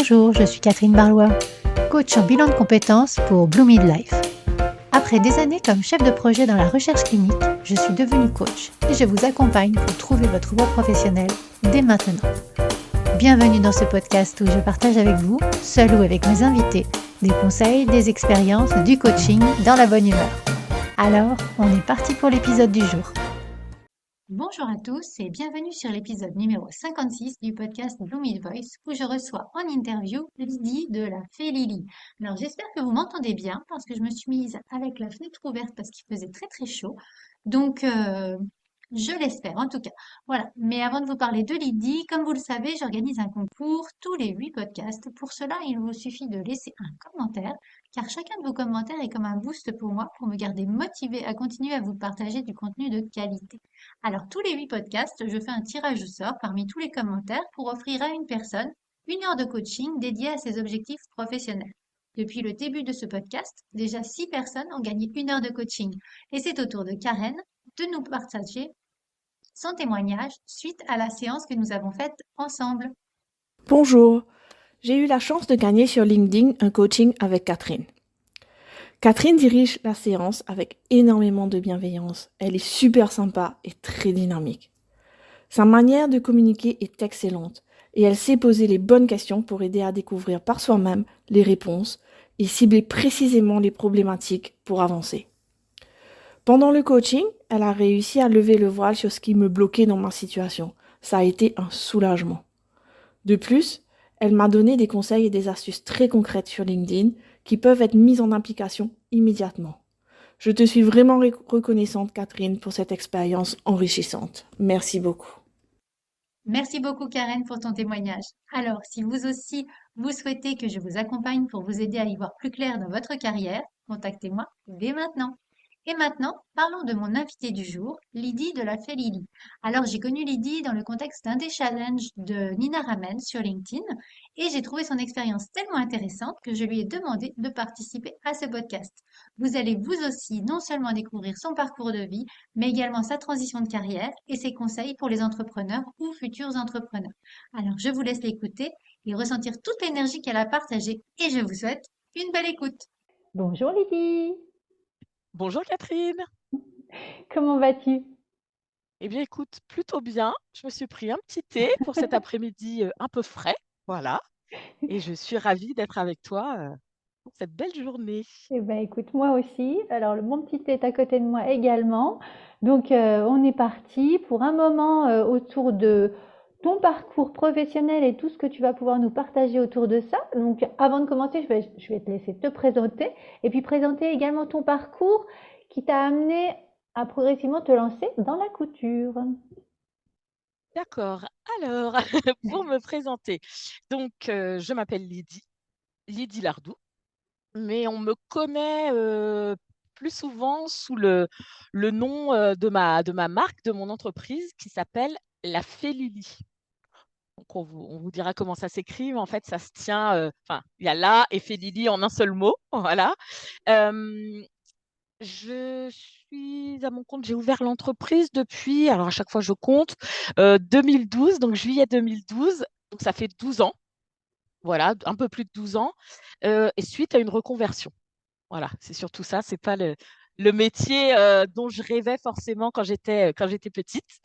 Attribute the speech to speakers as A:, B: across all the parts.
A: Bonjour, je suis Catherine Barlois, coach en bilan de compétences pour Blue Midlife. Après des années comme chef de projet dans la recherche clinique, je suis devenue coach et je vous accompagne pour trouver votre voie professionnelle dès maintenant. Bienvenue dans ce podcast où je partage avec vous, seul ou avec mes invités, des conseils, des expériences, du coaching dans la bonne humeur. Alors, on est parti pour l'épisode du jour. Bonjour à tous et bienvenue sur l'épisode numéro 56 du podcast Blue Mid Voice où je reçois en interview Lydie de la Fée Lily. Alors j'espère que vous m'entendez bien parce que je me suis mise avec la fenêtre ouverte parce qu'il faisait très très chaud. Donc je l'espère en tout cas. Voilà. Mais avant de vous parler de Lydie, comme vous le savez, j'organise un concours tous les 8 podcasts. Pour cela, il vous suffit de laisser un commentaire car chacun de vos commentaires est comme un boost pour moi pour me garder motivée à continuer à vous partager du contenu de qualité. Alors, tous les 8 podcasts, je fais un tirage au sort parmi tous les commentaires pour offrir à une personne 1 heure de coaching dédiée à ses objectifs professionnels. Depuis le début de ce podcast, déjà 6 personnes ont gagné 1 heure de coaching. Et c'est au tour de Karen de nous partager son témoignage suite à la séance que nous avons faite ensemble.
B: Bonjour, j'ai eu la chance de gagner sur LinkedIn un coaching avec Catherine. Catherine dirige la séance avec énormément de bienveillance. Elle est super sympa et très dynamique. Sa manière de communiquer est excellente et elle sait poser les bonnes questions pour aider à découvrir par soi-même les réponses et cibler précisément les problématiques pour avancer. Pendant le coaching, elle a réussi à lever le voile sur ce qui me bloquait dans ma situation. Ça a été un soulagement. De plus, elle m'a donné des conseils et des astuces très concrètes sur LinkedIn qui peuvent être mises en application immédiatement. Je te suis vraiment reconnaissante, Catherine, pour cette expérience enrichissante. Merci beaucoup.
A: Merci beaucoup Karen pour ton témoignage. Alors, si vous aussi, vous souhaitez que je vous accompagne pour vous aider à y voir plus clair dans votre carrière, contactez-moi dès maintenant. Et maintenant, parlons de mon invité du jour, Lydie de la Fée Lily. Alors, j'ai connu Lydie dans le contexte d'un des challenges de Nina Ramen sur LinkedIn et j'ai trouvé son expérience tellement intéressante que je lui ai demandé de participer à ce podcast. Vous allez vous aussi non seulement découvrir son parcours de vie, mais également sa transition de carrière et ses conseils pour les entrepreneurs ou futurs entrepreneurs. Alors, je vous laisse l'écouter et ressentir toute l'énergie qu'elle a partagée et je vous souhaite une belle écoute. Bonjour Lydie,
C: Bonjour Catherine.
A: comment vas-tu?
C: Eh bien écoute, plutôt bien. Je me suis pris un petit thé pour cet après-midi un peu frais, voilà. Et je suis ravie d'être avec toi pour cette belle journée.
A: Eh ben, écoute, moi aussi. Alors, mon petit thé est à côté de moi également. Donc, on est parti pour un moment autour de ton parcours professionnel et tout ce que tu vas pouvoir nous partager autour de ça. Donc, avant de commencer, je vais te laisser te présenter et puis présenter également ton parcours qui t'a amené à progressivement te lancer dans la couture.
C: D'accord. Alors, pour me présenter, donc je m'appelle Lydie Lardou, mais on me connaît plus souvent sous le nom de ma marque, de mon entreprise qui s'appelle La Fée Lily. Donc on vous dira comment ça s'écrit, mais en fait, ça se tient, enfin, il y a «la» et Félili en un seul mot, voilà. Hem, je suis à mon compte, j'ai ouvert l'entreprise depuis, alors à chaque fois je compte, 2012, donc juillet 2012, donc ça fait 12 ans, voilà, un peu plus de 12 ans, et suite à une reconversion. Voilà, c'est surtout ça, c'est pas le métier, dont je rêvais forcément quand j'étais petite.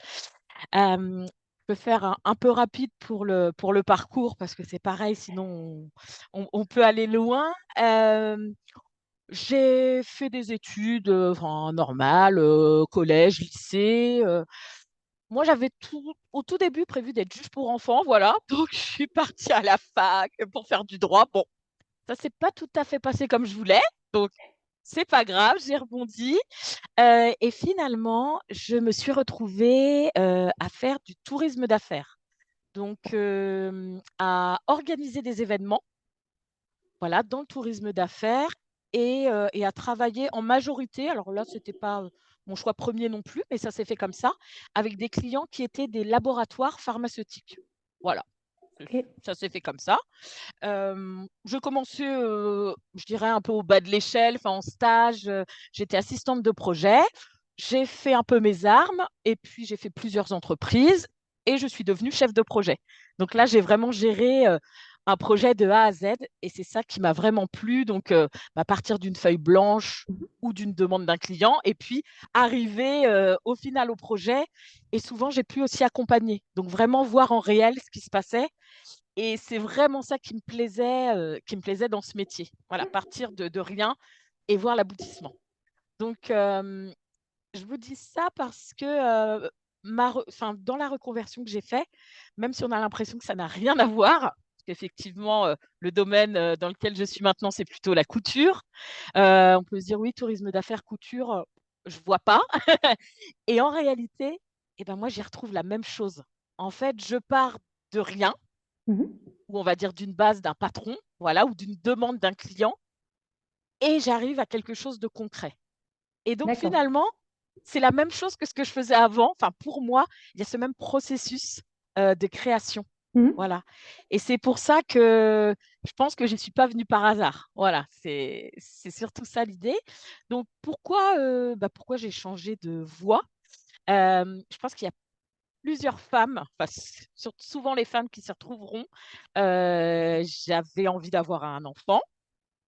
C: Je peux faire un peu rapide pour le parcours parce que c'est pareil, sinon on peut aller loin. J'ai fait des études, enfin normales, collège, lycée, moi j'avais au tout début prévu d'être juge pour enfants, voilà, donc je suis partie à la fac pour faire du droit. Bon, ça s'est pas tout à fait passé comme je voulais, donc c'est pas grave, j'ai rebondi. Et finalement, je me suis retrouvée, à faire du tourisme d'affaires. Donc, à organiser des événements, voilà, dans le tourisme d'affaires et à travailler en majorité, alors là, c'était pas, mon choix premier non plus, mais ça s'est fait comme ça, avec des clients qui étaient des laboratoires pharmaceutiques. Voilà,
A: Ok.
C: ça s'est fait comme ça. Je commençais, je dirais un peu au bas de l'échelle, enfin en stage, j'étais assistante de projet. J'ai fait un peu mes armes et puis j'ai fait plusieurs entreprises et je suis devenue chef de projet. Donc là, j'ai vraiment géré, un projet de A à Z et c'est ça qui m'a vraiment plu. Donc, à partir d'une feuille blanche
A: Mmh.
C: ou d'une demande d'un client et puis arriver au final au projet. Et souvent, j'ai pu aussi accompagner. Donc, vraiment voir en réel ce qui se passait. Et c'est vraiment ça qui me plaisait dans ce métier. Voilà, partir de rien et voir l'aboutissement. Donc, je vous dis ça parce que dans la reconversion que j'ai fait, même si on a l'impression que ça n'a rien à voir, parce qu'effectivement, le domaine dans lequel je suis maintenant, c'est plutôt la couture. On peut se dire, oui, tourisme d'affaires, couture, je vois pas. Et en réalité, eh ben, moi, j'y retrouve la même chose. En fait, je pars de rien,
A: Mmh.
C: ou on va dire d'une base d'un patron, voilà, ou d'une demande d'un client, et j'arrive à quelque chose de concret. Et donc
A: D'accord.
C: finalement, c'est la même chose que ce que je faisais avant. Enfin, pour moi, il y a ce même processus, de création.
A: Mmh.
C: Voilà. Et c'est pour ça que je pense que je suis pas venue par hasard. Voilà, c'est surtout ça l'idée. Donc pourquoi j'ai changé de voie? Je pense qu'il y a plusieurs femmes, enfin souvent les femmes qui s'y retrouveront. J'avais envie d'avoir un enfant.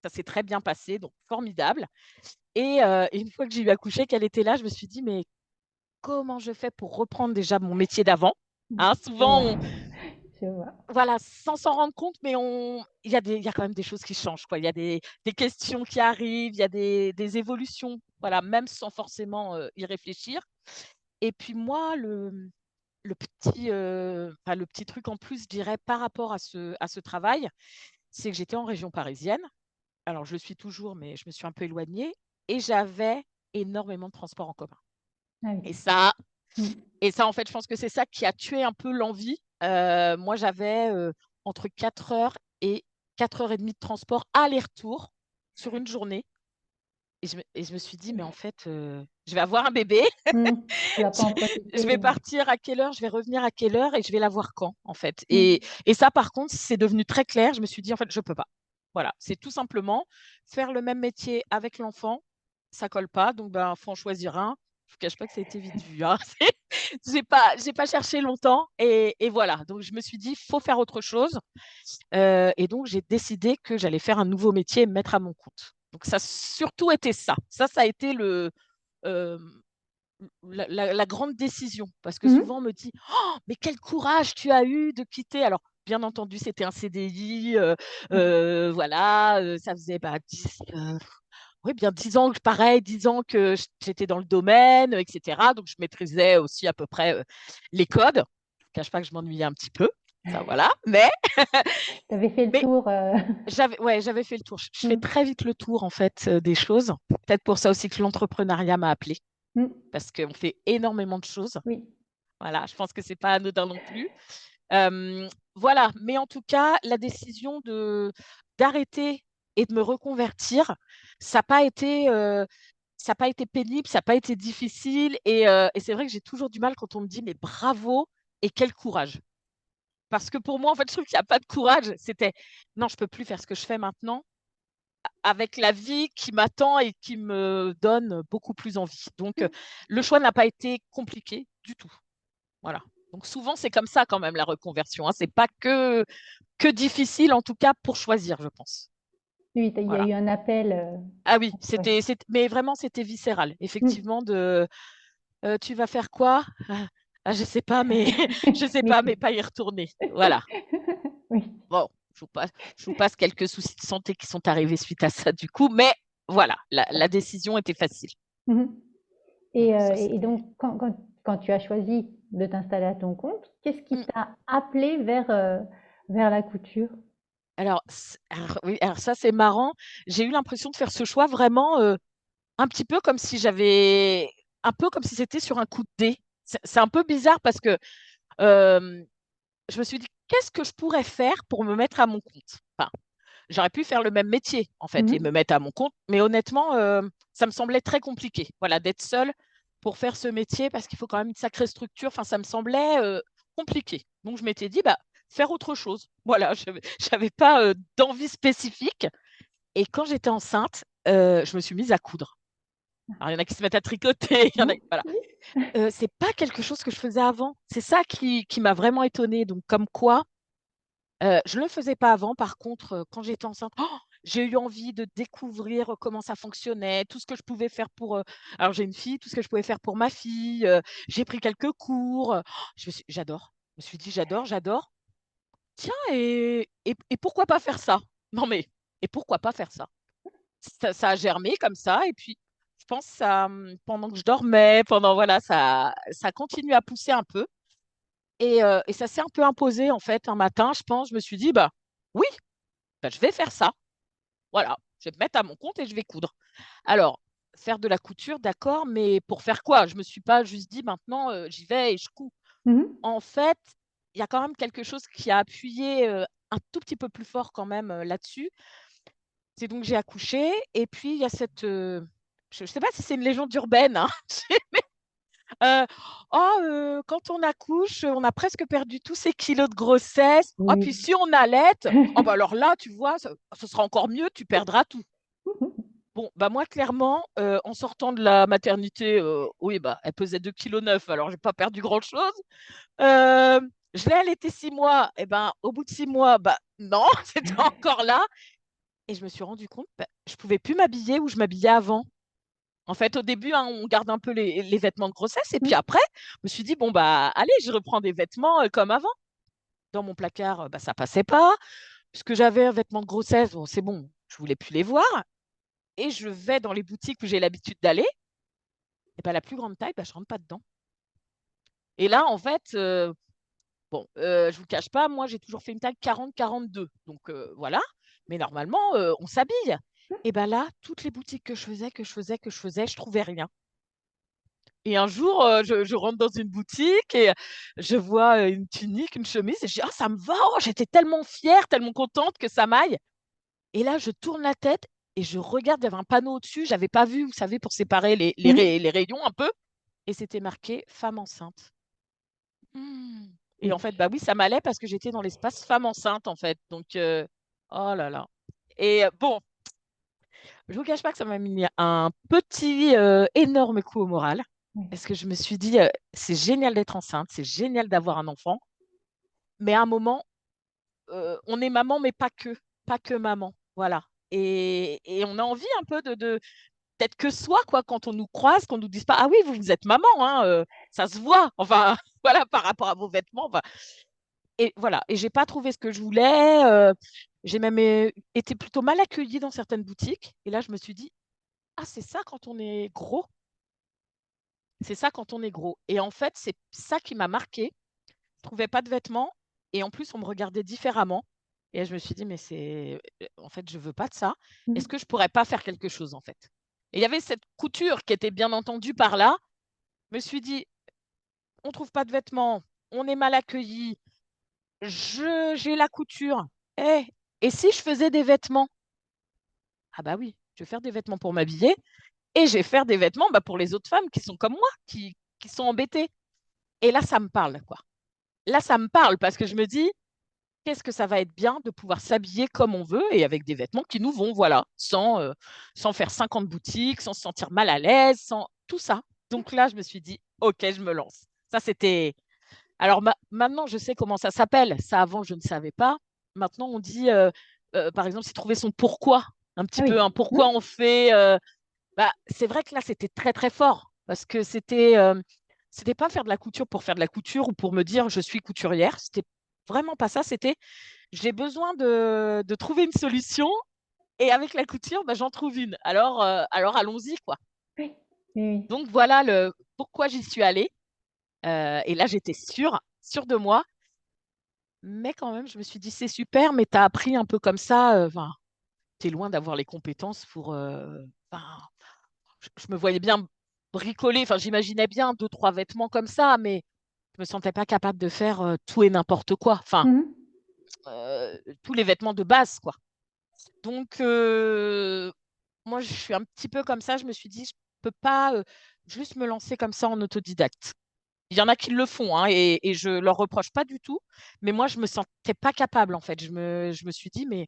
C: Ça s'est très bien passé, donc formidable. Et une fois que j'ai eu accouché, qu'elle était là, je me suis dit: «Mais comment je fais pour reprendre déjà mon métier d'avant?» Hein,
A: Je
C: souvent
A: vois,
C: on
A: je vois.
C: voilà, sans s'en rendre compte, mais il y a quand même des choses qui changent, quoi. Il y a des questions qui arrivent, il y a des évolutions, voilà, même sans forcément, y réfléchir. Et puis moi, le petit truc en plus, je dirais, par rapport à ce travail, c'est que j'étais en région parisienne. Alors je le suis toujours, mais je me suis un peu éloignée et j'avais énormément de transports en commun.
A: Ah oui.
C: Et ça
A: Mmh.
C: et ça, en fait, je pense que c'est ça qui a tué un peu l'envie. Moi, j'avais, entre 4 heures et 4 heures et demie de transport aller-retour sur une journée et je me suis dit: «Mais en fait, je vais avoir un bébé,
A: Mmh. Tu vas pas
C: je
A: en
C: je vais
A: profiter.
C: partir à quelle heure? Je vais revenir à quelle heure? Et je vais l'avoir quand, en fait?»
A: Mmh.
C: Et ça, par contre, c'est devenu très clair. Je me suis dit: «En fait, je peux pas». Voilà, c'est tout simplement faire le même métier avec l'enfant, ça colle pas, donc ben, faut en choisir un. Je vous cache pas que ça a été vite vu, hein. J'ai pas cherché longtemps et voilà, donc je me suis dit: «Faut faire autre chose», et donc j'ai décidé que j'allais faire un nouveau métier et me mettre à mon compte. Donc ça a surtout été ça. Ça a été hem, la grande décision parce que
A: Mmh.
C: souvent on me dit: «Oh, mais quel courage tu as eu de quitter!» Alors bien entendu, c'était un CDI, voilà, ça faisait, bah, 10, oui, bien 10 ans que pareil, 10 ans que j'étais dans le domaine, et cetera. Donc je maîtrisais aussi à peu près, les codes. Je ne cache pas que je m'ennuyais un petit peu, ça voilà,
A: Tu avais fait le
C: mais
A: tour,
C: j'avais fait le tour. Je fais
A: mmh.
C: très vite le tour en fait, des choses. Peut-être pour ça aussi que l'entrepreneuriat m'a appelée,
A: Mmh.
C: parce qu'on fait énormément de choses.
A: Oui.
C: Voilà, je pense que c'est pas anodin non plus. Hem, voilà, mais en tout cas, la décision de d'arrêter et de me reconvertir, ça n'a pas été, ça a pas été pénible, ça a pas été difficile et c'est vrai que j'ai toujours du mal quand on me dit: «Mais bravo et quel courage!» Parce que pour moi, en fait, je trouve qu'il y a pas de courage. C'était: «Non, je peux plus faire ce que je fais maintenant, avec la vie qui m'attend et qui me donne beaucoup plus envie». Donc le choix n'a pas été compliqué du tout. Voilà. Donc souvent, c'est comme ça quand même la reconversion, hein. C'est pas que difficile, en tout cas pour choisir, je pense.
A: Oui, il y a
C: Voilà.
A: eu un appel,
C: Ah oui,
A: ouais.
C: mais vraiment c'était viscéral.
A: Mmh.
C: Effectivement «Tu vas faire quoi?» «Ah, je sais pas, mais je sais
A: Mais
C: pas, mais pas y retourner». Voilà.
A: oui.
C: Bon, je vous passe quelques soucis de santé qui sont arrivés suite à ça du coup, mais voilà, la décision était facile.
A: Mmh.
C: Donc
A: Et
C: ça c'était
A: donc quand tu as choisi de t'installer à ton compte, qu'est-ce qui
C: mmh.
A: t'a appelé vers la couture?
C: Alors oui, alors ça c'est marrant. J'ai eu l'impression de faire ce choix vraiment, un petit peu comme si c'était sur un coup de dé. C'est un peu bizarre parce que, hem, je me suis dit: «Qu'est-ce que je pourrais faire pour me mettre à mon compte?» Enfin, j'aurais pu faire le même métier, en fait,
A: Mmh.
C: et me mettre à mon compte, mais honnêtement, ça me semblait très compliqué, voilà, d'être seule pour faire ce métier parce qu'il faut quand même une sacrée structure. Enfin, ça me semblait, compliqué. Donc je m'étais dit: «Bah, faire autre chose». Voilà, j'avais pas, d'envie spécifique et quand j'étais enceinte, je me suis mise à coudre. Alors il y en a qui se mettent à tricoter, il y en a
A: Mmh.
C: voilà.
A: Oui.
C: C'est pas quelque chose que je faisais avant. C'est ça qui m'a vraiment étonnée, donc comme quoi Je le faisais pas avant. Par contre, quand j'étais enceinte, j'ai eu envie de découvrir, comment ça fonctionnait, tout ce que je pouvais faire pour, alors j'ai une fille, tout ce que je pouvais faire pour ma fille, j'ai pris quelques cours, j'adore. Je me suis dit: «J'adore, j'adore. Tiens et pourquoi pas faire ça?» Non mais et pourquoi pas faire ça? Ça a germé comme ça et puis je pense ça, pendant que je dormais, voilà, ça continue à pousser un peu et ça s'est un peu imposé en fait un matin, je pense, je me suis dit: «Bah, oui, bah, je vais faire ça. Voilà, je vais me mettre à mon compte et je vais coudre». Alors, faire de la couture, d'accord, mais pour faire quoi? Je me suis pas juste dit: «Maintenant, j'y vais et je couds».
B: Mmh.
C: En fait, il y a quand même quelque chose qui a appuyé, un tout petit peu plus fort quand même, là-dessus. C'est donc j'ai accouché et puis il y a cette, je ne sais pas si c'est une légende urbaine, hein, heu: «Oh, quand on accouche, on a presque perdu tous ces kilos de grossesse. Oh, puis
B: Oui.
C: si on allaite, oh bah, alors là, tu vois, ce sera encore mieux, tu perdras tout». Bon, bah, moi clairement, en sortant de la maternité, oui, bah, elle pesait 2,9 kg, alors j'ai pas perdu grand-chose. Je l'ai allaitée 6 mois et ben, au bout de 6 mois, bah, non, c'était encore là et je me suis rendu compte, bah, je pouvais plus m'habiller où je m'habillais avant. En fait, au début, hein, on garde un peu les vêtements de grossesse et puis
B: Mmh.
C: après, je me suis dit: «Bon, bah, allez, je reprends des vêtements, comme avant». Dans mon placard, bah, ça passait pas. Ce que j'avais, vêtements de grossesse, bon, c'est bon, je voulais plus les voir et je vais dans les boutiques où j'ai l'habitude d'aller et bah, la plus grande taille, bah, je rentre pas dedans et là, en fait, bon, je vous cache pas, moi, j'ai toujours fait une taille 40-42 donc voilà, mais normalement, on s'habille et bah, là, toutes les boutiques que je trouvais rien. Et un jour, je rentre dans une boutique et je vois, une tunique, une chemise et je dis: «Ah ça me va! Oh!» J'étais tellement fière, tellement contente que ça m'aille et là, je tourne la tête et je regarde, il y avait un panneau au-dessus, j'avais pas vu, vous savez, pour séparer
B: Mmh.
C: les rayons un peu et c'était marqué: «Femme enceinte». Mmh. Et en
B: Oui.
C: fait, bah, oui, ça m'allait parce que j'étais dans l'espace femme enceinte, en fait, donc oh là là et bon, je vous cache pas que ça m'a mis un petit, énorme coup au moral.
B: Oui.
C: Parce que je me suis dit, «C'est génial d'être enceinte, c'est génial d'avoir un enfant, mais à un moment, on est maman, mais pas que maman». Voilà et on a envie un peu de d'être que soi, quoi, quand on nous croise, qu'on nous dise pas: «Ah oui, vous êtes maman, hein, ça se voit». Enfin, voilà, par rapport à vos vêtements, enfin et voilà et j'ai pas trouvé ce que je voulais, j'ai même, été plutôt mal accueillie dans certaines boutiques et là, je me suis dit: «Ah, c'est ça quand on est gros, c'est ça quand on est gros» et en fait, c'est ça qui m'a marquée. Je trouvais pas de vêtements et en plus, on me regardait différemment et je me suis dit: «Mais c'est en fait, je veux pas de ça.
B: Mmh.
C: Est-ce que je pourrais pas faire quelque chose, en fait?» Et il y avait cette couture qui était bien entendu par là. Je me suis dit: «On trouve pas de vêtements, on est mal accueillis, j'ai la couture. Eh, et si je faisais des vêtements?» Ah bah oui, je vais faire des vêtements pour m'habiller et je vais faire des vêtements, bah, pour les autres femmes qui sont comme moi, qui sont embêtées et là, ça me parle, quoi. Là, ça me parle parce que je me dis: «Qu'est-ce que ça va être bien de pouvoir s'habiller comme on veut et avec des vêtements qui nous vont, voilà, sans faire 50 boutiques, sans se sentir mal à l'aise, sans tout ça». Donc là, je me suis dit: «OK, je me lance». Ça, c'était alors maintenant, je sais comment ça s'appelle. Ça, avant, je ne savais pas. Maintenant, on dit, par exemple, c'est trouver son pourquoi, un petit
B: Ah
C: peu,
B: oui.
C: un
B: Mmh.
C: pourquoi on fait, bah, c'est vrai que là, c'était très, très fort parce que c'était pas faire de la couture pour faire de la couture ou pour me dire: «Je suis couturière». C'était vraiment pas ça, c'était: «J'ai besoin de trouver une solution et avec la couture, bah, j'en trouve une. Alors allons-y, quoi».
B: Oui. Oui, oui.
C: Donc voilà le pourquoi j'y suis allée, et là, j'étais sûre de moi, mais quand même, je me suis dit: «C'est super, mais tu as appris un peu comme ça, enfin, tu es loin d'avoir les compétences pour, enfin». Je me voyais bien bricoler, enfin, j'imaginais bien 2-3 vêtements comme ça, mais je me sentais pas capable de faire, tout et n'importe quoi. Enfin,
B: Mmh.
C: tous les vêtements de base, quoi. Donc moi, je suis un petit peu comme ça. Je me suis dit: «Je peux pas, juste me lancer comme ça en autodidacte». Il y en a qui le font, hein, et je leur reproche pas du tout, mais moi, je me sentais pas capable, en fait. Je me suis dit: «Mais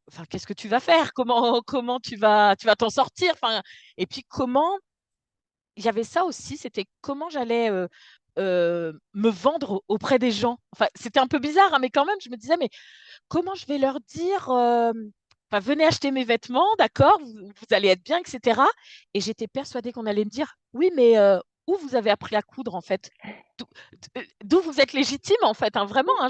C: enfin, qu'est-ce que tu vas faire? Comment tu vas t'en sortir?» Enfin et puis comment il y avait ça aussi, c'était comment j'allais, me vendre auprès des gens. Enfin, c'était un peu bizarre, hein, mais quand même, je me disais, mais comment je vais leur dire, enfin, venez acheter mes vêtements, d'accord, vous allez être bien, etc. Et j'étais persuadée qu'on allait me dire, oui, mais où vous avez appris à coudre, en fait? D'où d'où vous êtes légitime, en fait, hein, vraiment, hein,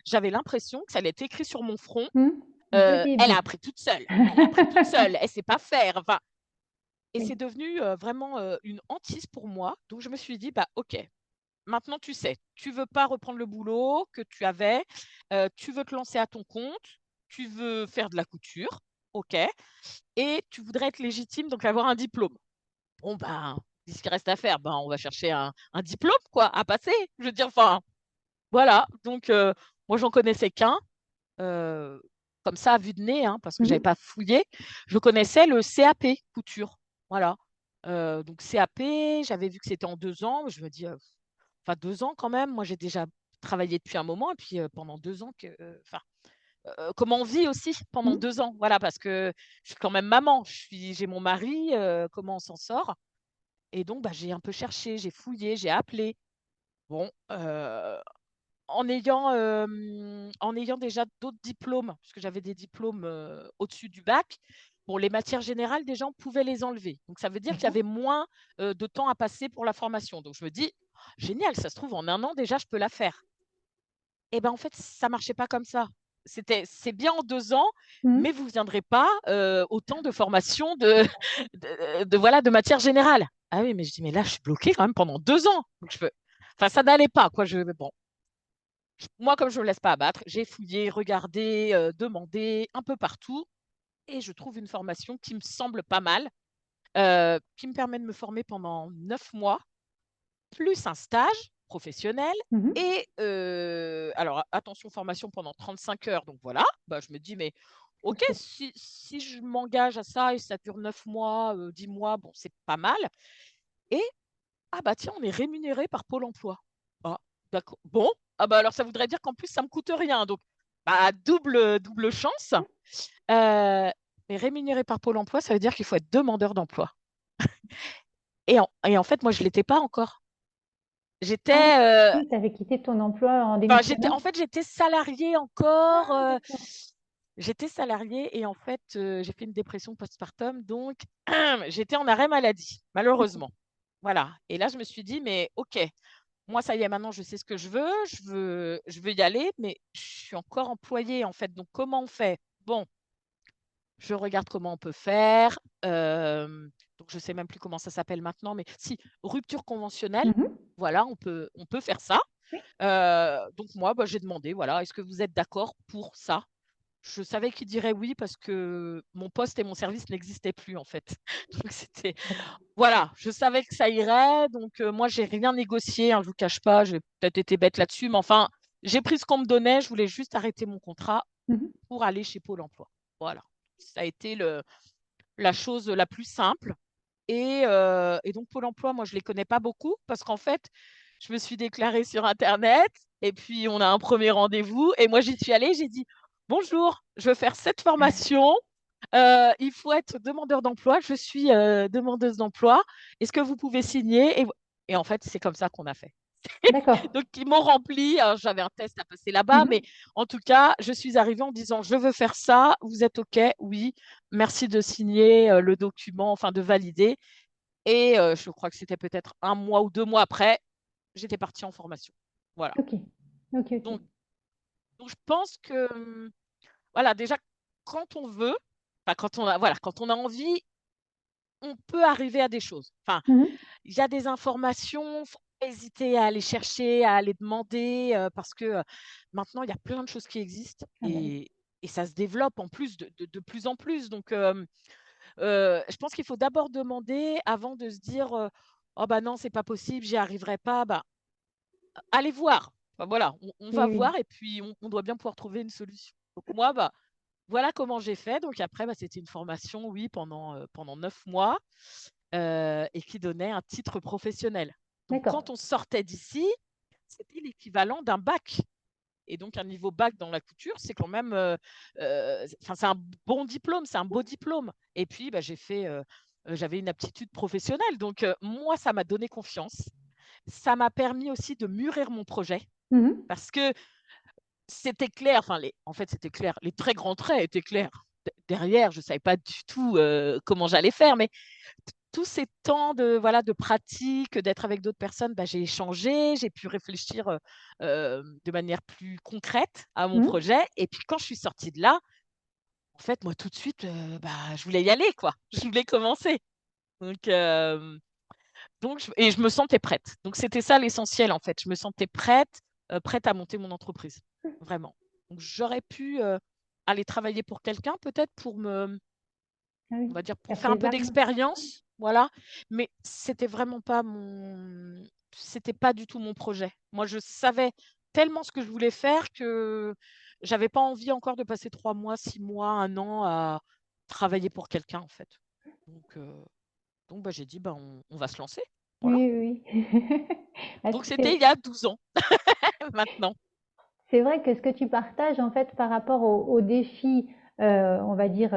C: j'avais l'impression que ça allait être écrit sur mon front.
A: Mmh. Dès le
C: Elle a
A: début.
C: appris toute seule. Elle a appris toute seule. Elle sait pas faire. Enfin, et
A: Oui.
C: c'est devenu vraiment une hantise pour moi. Donc, je me suis dit, bah, OK, maintenant tu sais, tu veux pas reprendre le boulot que tu avais, tu veux te lancer à ton compte, tu veux faire de la couture, OK, et tu voudrais être légitime, donc avoir un diplôme. Bon, ben, qu'est-ce qu'il reste à faire? Ben, on va chercher un diplôme, quoi, à passer. Je veux dire, enfin, voilà. Donc, moi, j'en connaissais qu'un, heu, comme ça, à vue de nez, hein, parce que j'avais
A: Mmh.
C: pas fouillé. Je connaissais le CAP couture, voilà. Donc CAP, j'avais vu que c'était en 2 ans. Je me dis, enfin 2 ans quand même. Moi, j'ai déjà travaillé depuis un moment et puis, pendant 2 ans enfin, comment on vit aussi pendant
A: Mmh.
C: 2 ans? Voilà, parce que je suis quand même maman, j'ai mon mari, comment on s'en sort? Et donc, bah, j'ai un peu cherché, j'ai fouillé, j'ai appelé. Bon, en ayant déjà d'autres diplômes, puisque j'avais des diplômes, au-dessus du bac, bon, les matières générales, déjà, on pouvait les enlever. Donc ça veut dire qu'il y
A: D'accord.
C: avait moins, de temps à passer pour la formation. Donc je me dis: «Génial, ça se trouve en 1 an déjà je peux la faire». Et ben, en fait, ça marchait pas comme ça. C'est bien en 2 ans,
A: Mmh.
C: mais vous viendrez pas, autant de formation de de voilà, de matières générales. Ah oui, mais je dis: «Mais là, je suis bloquée quand même pendant 2 ans». Donc je fais enfin ça n'allait pas quoi, bon, moi comme je me laisse pas abattre, j'ai fouillé, regardé, demandé un peu partout et je trouve une formation qui me semble pas mal, qui me permet de me former pendant 9 mois plus un stage professionnel
A: Mmh.
C: et alors attention formation pendant 35 heures donc voilà, bah, je me dis: «Mais OK,
A: Costaud.
C: si je m'engage à ça et ça dure 9 mois, 10 mois, bon c'est pas mal» et ah bah, tiens on est rémunéré par Pôle emploi. Ah d'accord, bon, ah bah, alors ça voudrait dire qu'en plus ça me coûte rien donc bah, double chance, mais rémunéré par Pôle emploi ça veut dire qu'il faut être demandeur d'emploi et en fait moi je l'étais pas encore.
A: Ah oui,
C: J'étais,
A: oui, tu avais quitté ton emploi en
C: enfin,
A: démissionnant?
C: j'étais salariée encore,
A: Ah d'accord.
C: j'étais salariée et en fait, j'ai fait une dépression postpartum donc j'étais en arrêt maladie,
A: D'accord.
C: malheureusement. Voilà et là, je me suis dit: «Mais OK, moi, ça y est, maintenant, je sais ce que je veux y aller, mais je suis encore employée, en fait, donc comment on fait?» Bon, je regarde comment on peut faire, donc je sais même plus comment ça s'appelle maintenant, mais si, rupture conventionnelle,
A: Mmh.
C: voilà, on peut faire ça.
A: Oui.
C: Donc moi, bah, j'ai demandé, voilà: «Est-ce que vous êtes d'accord pour ça?» Je savais qu'il dirait oui parce que mon poste et mon service n'existaient plus, en fait. Donc c'était
A: D'accord.
C: voilà, je savais que ça irait, donc moi, j'ai rien négocié, hein, je vous cache pas, j'ai peut-être été bête là-dessus, mais enfin, j'ai pris ce qu'on me donnait, je voulais juste arrêter mon contrat
A: Mmh.
C: pour aller chez Pôle emploi. Voilà. Ça a été la chose la plus simple et donc Pôle emploi, moi, je les connais pas beaucoup parce qu'en fait, je me suis déclarée sur internet et puis on a un premier rendez-vous et moi, j'y suis allée, j'ai dit: «Bonjour, je veux faire cette formation, il faut être demandeur d'emploi, je suis, demandeuse d'emploi. Est-ce que vous pouvez signer?» Et en fait, c'est comme ça qu'on a fait.
A: D'accord.
C: Donc ils m'ont rempli, j'avais un test à passer là-bas, mais
A: Mmh.
C: en tout cas, je suis arrivée en disant: «Je veux faire ça, vous êtes OK? Oui, merci de signer, le document, enfin de valider» et je crois que c'était peut-être 1 mois ou 2 mois après, j'étais partie en formation. Voilà.
A: OK. OK, OK.
C: Donc donc je pense que, voilà, déjà quand on veut, enfin quand on a voilà, quand on a envie, on peut arriver à des choses. Enfin,
A: Mmh.
C: il y a des informations, faut pas hésiter à aller chercher, à aller demander, parce que, maintenant il y a plein de choses qui existent
A: Ah bah oui.
C: et ça se développe en plus de plus en plus donc je pense qu'il faut d'abord demander avant de se dire, «Oh bah non, c'est pas possible, j'y arriverai pas». Bah, allez voir. Enfin voilà, on va
A: Oui, oui.
C: voir et puis on doit bien pouvoir trouver une solution. Donc moi, bah, voilà comment j'ai fait. Donc après, bah, c'était une formation, oui, pendant 9 mois, et qui donnait un titre professionnel. Donc
A: D'accord.
C: quand on sortait d'ici, c'était l'équivalent d'un bac et donc un niveau bac dans la couture, c'est quand même, enfin, c'est un bon diplôme, c'est un beau diplôme et puis, bah, j'avais une aptitude professionnelle donc moi, ça m'a donné confiance ça m'a permis aussi de mûrir mon projet
A: Mmh.
C: parce que c'était clair, enfin en fait, c'était clair. Les très grands traits étaient clairs. Derrière, je ne savais pas du tout, comment j'allais faire, mais tous ces temps de, voilà, de pratique, d'être avec d'autres personnes, bah, j'ai échangé, j'ai pu réfléchir, de manière plus concrète à mon
A: Mmh.
C: projet et puis quand je suis sortie de là, en fait, moi, tout de suite, bah, je voulais y aller, quoi. Je voulais commencer. Donc je me sentais prête. Donc c'était ça l'essentiel, en fait. Je me sentais prête, prête à monter mon entreprise, vraiment. Donc j'aurais pu, aller travailler pour quelqu'un peut-être pour me
A: Ah oui,
C: on va dire pour
A: faire
C: faire un
A: tes
C: peu
A: armes.
C: d'expérience, voilà, mais c'était pas du tout mon projet. Moi, je savais tellement ce que je voulais faire que j'avais pas envie encore de passer 3 mois, 6 mois, 1 an à travailler pour quelqu'un, en fait. Donc heu, bah, j'ai dit: «Ben, on va se lancer». Voilà.
A: Oui, oui, oui. Ah,
C: Donc c'était il y a 12 ans maintenant.
A: c'est vrai que ce que tu partages, en fait, par rapport aux défis, on va dire,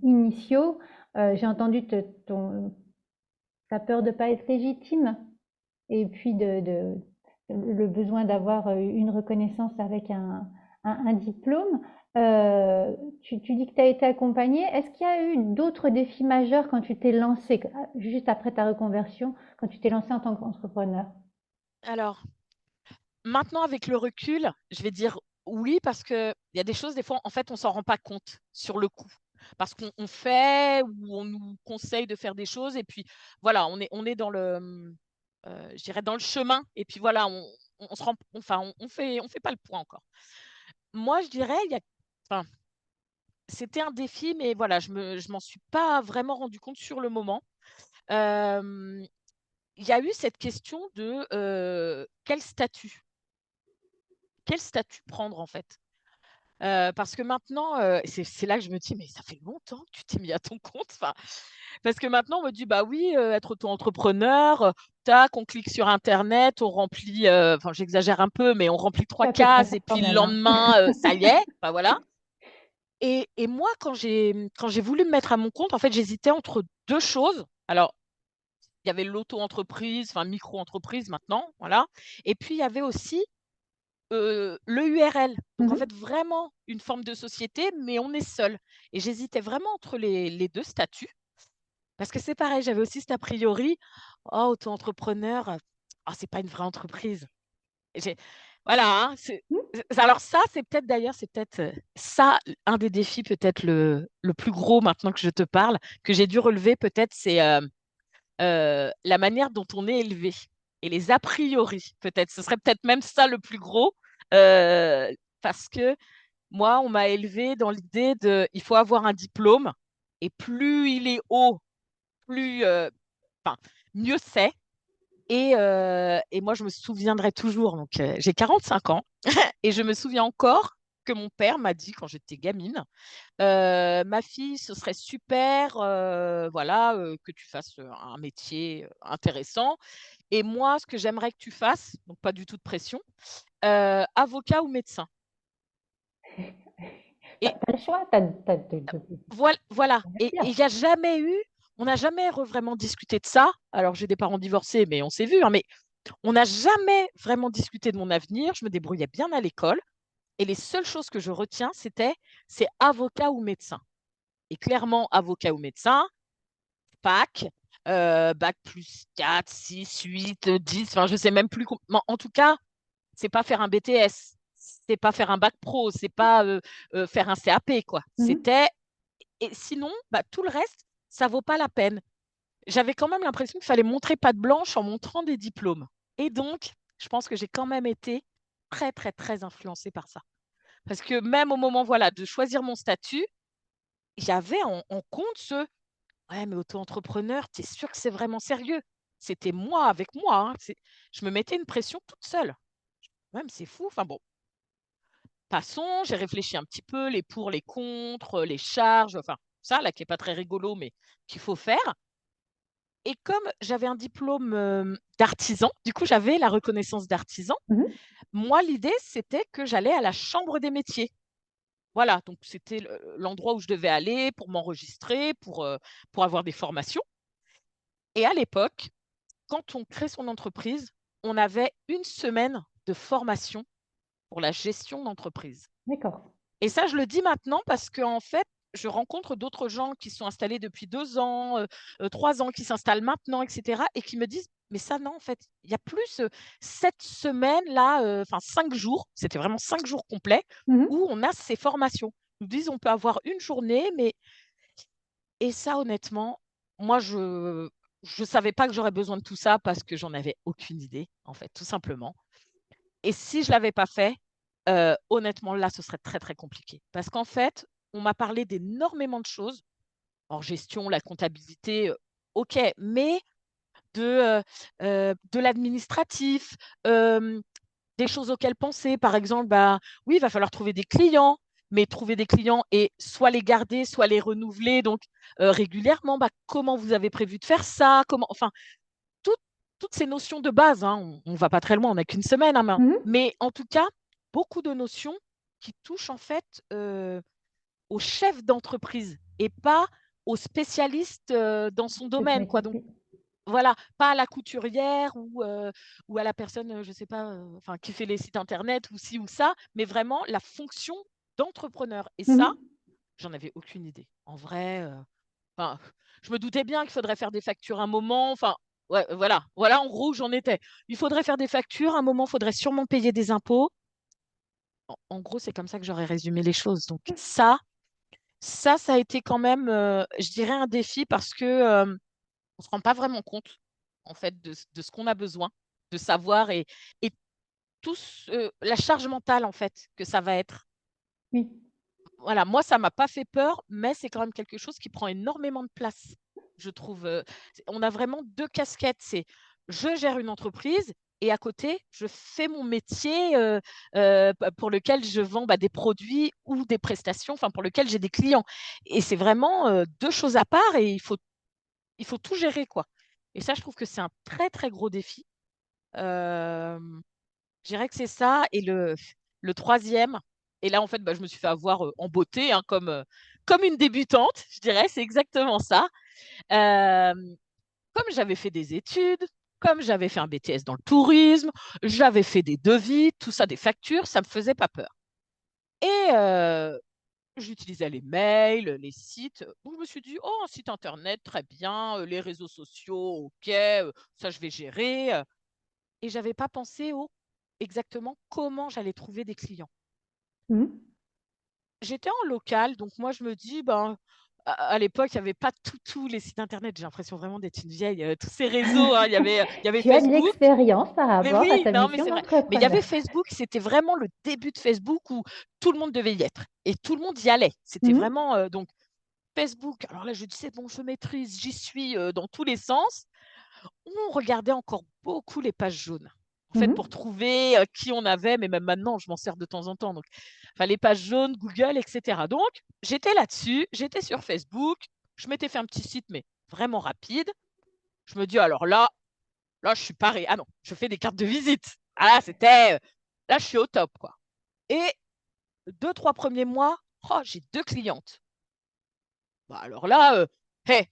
A: initiaux, j'ai entendu ta peur de pas être légitime et puis le besoin d'avoir, une reconnaissance avec un diplôme. Tu dis que tu as été accompagnée. Est-ce qu'il y a eu d'autres défis majeurs quand tu t'es lancée, juste après ta reconversion, quand tu t'es lancée en tant qu'entrepreneur?
C: Alors, maintenant avec le recul, je vais dire oui parce qu'il y a des choses, des fois, en fait, on s'en rend pas compte sur le coup. Parce qu'on fait ou on nous conseille de faire des choses et puis voilà, on est dans le, je dirais dans le chemin et puis voilà, on se rend enfin on fait pas le point encore. Moi, je dirais, il y a enfin, c'était un défi mais voilà, je m'en suis pas vraiment rendu compte sur le moment. Hem, il y a eu cette question de, quel statut? Quel statut prendre, en fait? Parce que maintenant, c'est là que je me dis: «Mais ça fait longtemps que tu t'es mis à ton compte?» enfin, parce que maintenant on me dit: «Bah oui, être auto-entrepreneur, tac, on clique sur internet, on remplit», enfin j'exagère un peu, mais on remplit 3
A: C'est à peu près
C: cases
A: ça
C: et
A: quand
C: puis le
A: même, hein.
C: lendemain, ça y est, enfin voilà. Et moi quand j'ai voulu me mettre à mon compte, en fait, j'hésitais entre 2 choses. Alors, il y avait l'auto-entreprise, enfin micro-entreprise maintenant, voilà. Et puis il y avait aussi le URL. Donc en
A: Mmh.
C: fait, vraiment une forme de société, mais on est seul et j'hésitais vraiment entre les 2 statuts parce que c'est pareil, j'avais aussi cet a priori: «Oh, auto-entrepreneur, c'est pas une vraie entreprise». J'ai voilà, hein, alors ça, c'est peut-être, ça, un des défis peut-être le plus gros maintenant que je te parle, que j'ai dû relever peut-être, c'est, la manière dont on est élevé et les a priori, peut-être. Ce serait peut-être même ça le plus gros, parce que moi, on m'a élevé dans l'idée de il faut avoir un diplôme et plus il est haut, plus, enfin, mieux c'est et moi, je me souviendrai toujours donc j'ai 45 ans et je me souviens encore que mon père m'a dit quand j'étais gamine: «Ma fille, ce serait super, voilà, que tu fasses, un métier, intéressant et moi, ce que j'aimerais que tu fasses», donc pas du tout de pression, «avocat ou médecin»
A: Tu
C: et
A: as le choix, tu as de
C: voilà et
A: choisir.
C: il y a jamais eu on n'a jamais vraiment discuté de ça. Alors j'ai des parents divorcés, mais on s'est vus, hein, mais on n'a jamais vraiment discuté de mon avenir. Je me débrouillais bien à l'école et les seules choses que je retiens, c'est avocat ou médecin et clairement avocat ou médecin, bac, bac +4, 6, 8, 10, enfin je sais même plus com en tout cas, c'est pas faire un BTS, c'est pas faire un bac pro, c'est pas, faire un CAP quoi.
A: Mmh.
C: C'était et sinon, bah, tout le reste, ça vaut pas la peine. J'avais quand même l'impression qu'il fallait montrer patte blanche en montrant des diplômes et donc je pense que j'ai quand même été très, très, très influencée par ça. Parce que même au moment, voilà, de choisir mon statut, il y avait en compte ce: «Ouais, mais auto-entrepreneur, tu es sûr que c'est vraiment sérieux?» C'était moi avec moi, hein, je me mettais une pression toute seule. Même c'est fou, enfin bon, passons, j'ai réfléchi un petit peu, les pour, les contre, les charges, enfin ça là qui est pas très rigolo, mais qu'il faut faire. Et comme j'avais un diplôme, d'artisan, du coup, j'avais la reconnaissance d'artisan.
A: Mmh.
C: Moi, l'idée, c'était que j'allais à la chambre des métiers. Voilà, donc c'était l'endroit où je devais aller pour m'enregistrer, pour avoir des formations et à l'époque, quand on crée son entreprise, on avait une semaine de formation pour la gestion d'entreprise.
A: D'accord.
C: Et ça, je le dis maintenant parce qu'en fait, je rencontre d'autres gens qui sont installés depuis 2 ans, 3 ans, qui s'installent maintenant, et cetera, et qui me disent: «Mais ça, non, en fait, il y a plus, cette semaine-là, enfin 5 jours», c'était vraiment 5 jours complets
A: Mmh.
C: où on a ces formations. Ils nous disent: «On peut avoir une journée, mais» et ça, honnêtement, moi, je savais pas que j'aurais besoin de tout ça parce que j'en avais aucune idée, en fait, tout simplement. Et si je l'avais pas fait, honnêtement, là, ce serait très, très compliqué. Parce qu'en fait, on m'a parlé d'énormément de choses. En gestion, la comptabilité, OK, mais de l'administratif, des choses auxquelles penser. Par exemple, bah, oui, il va falloir trouver des clients, mais trouver des clients et soit les garder, soit les renouveler donc régulièrement. Bah, comment vous avez prévu de faire ça? Comment enfin, toutes toutes ces notions de base, hein, on va pas très loin, on n'a qu'une semaine, hein,
A: Mmh.
C: mais en tout cas, beaucoup de notions qui touchent en fait, au chef d'entreprise et pas au spécialiste, dans son domaine, quoi. Donc
A: Oui.
C: voilà, pas à la couturière ou à la personne, je sais pas, enfin qui fait les sites internet ou ci ou ça, mais vraiment la fonction d'entrepreneur et
A: Mmh.
C: ça, j'en avais aucune idée. En vrai, enfin, je me doutais bien qu'il faudrait faire des factures un moment, enfin, ouais, voilà en gros où j'en étais. Il faudrait faire des factures, un moment, il faudrait sûrement payer des impôts. En gros, c'est comme ça que j'aurais résumé les choses. Donc ça a été quand même, je dirais un défi parce que, on se rend pas vraiment compte, en fait, de ce qu'on a besoin de savoir et tout ce la charge mentale, en fait, que ça va être.
A: Oui.
C: Voilà, moi, ça m'a pas fait peur, mais c'est quand même quelque chose qui prend énormément de place, je trouve, on a vraiment 2 casquettes. C'est je gère une entreprise et à côté, je fais mon métier, p pour lequel je vends, bah, des produits ou des prestations, enfin, pour lequel j'ai des clients et c'est vraiment, 2 choses à part et il faut tout gérer, quoi et ça, je trouve que c'est un très, très gros défi. Je dirais que c'est ça et le 3e et là, en fait, bah, je me suis fait avoir, en beauté, hein, comme une débutante, je dirais, c'est exactement ça. Hem, Comme j'avais fait des études, comme j'avais fait un BTS dans le tourisme, j'avais fait des devis, tout ça, des factures, ça me faisait pas peur et j'utilisais les mails, les sites, donc je me suis dit: «Oh, un site internet, très bien, les réseaux sociaux, OK, ça je vais gérer», et j'avais pas pensé au exactement comment j'allais trouver des clients.
A: Mmh.
C: J'étais en local, donc moi je me dis, ben, à l'époque, il y avait pas tous les sites internet. J'ai l'impression vraiment d'être une vieille, tous ces réseaux, hein. Il y avait
A: Tu as de
C: Facebook.
A: l'expérience par
C: Mais
A: rapport à
C: oui,
A: ta
C: non, mais
A: mission
C: c'est vrai. Mais il y
A: d'entrepreneur.
C: avait Facebook, c'était vraiment le début de Facebook où tout le monde devait y être et tout le monde y allait. C'était
A: Mmh.
C: vraiment, donc Facebook, alors là je dis: «C'est bon, je maîtrise», j'y suis, dans tous les sens. On regardait encore beaucoup les pages jaunes, en fait,
A: Mmh.
C: pour trouver, qui on avait, mais même maintenant, je m'en sers de temps en temps, donc enfin, les pages jaunes, Google et cetera. Donc j'étais là-dessus, j'étais sur Facebook, je m'étais fait un petit site, mais vraiment rapide. Je me dis: «Alors là, je suis parée. Ah non, je fais des cartes de visite». Ah là, c'était, là, je suis au top, quoi et 2-3 premiers mois, oh, j'ai 2 clientes. Bah, alors là,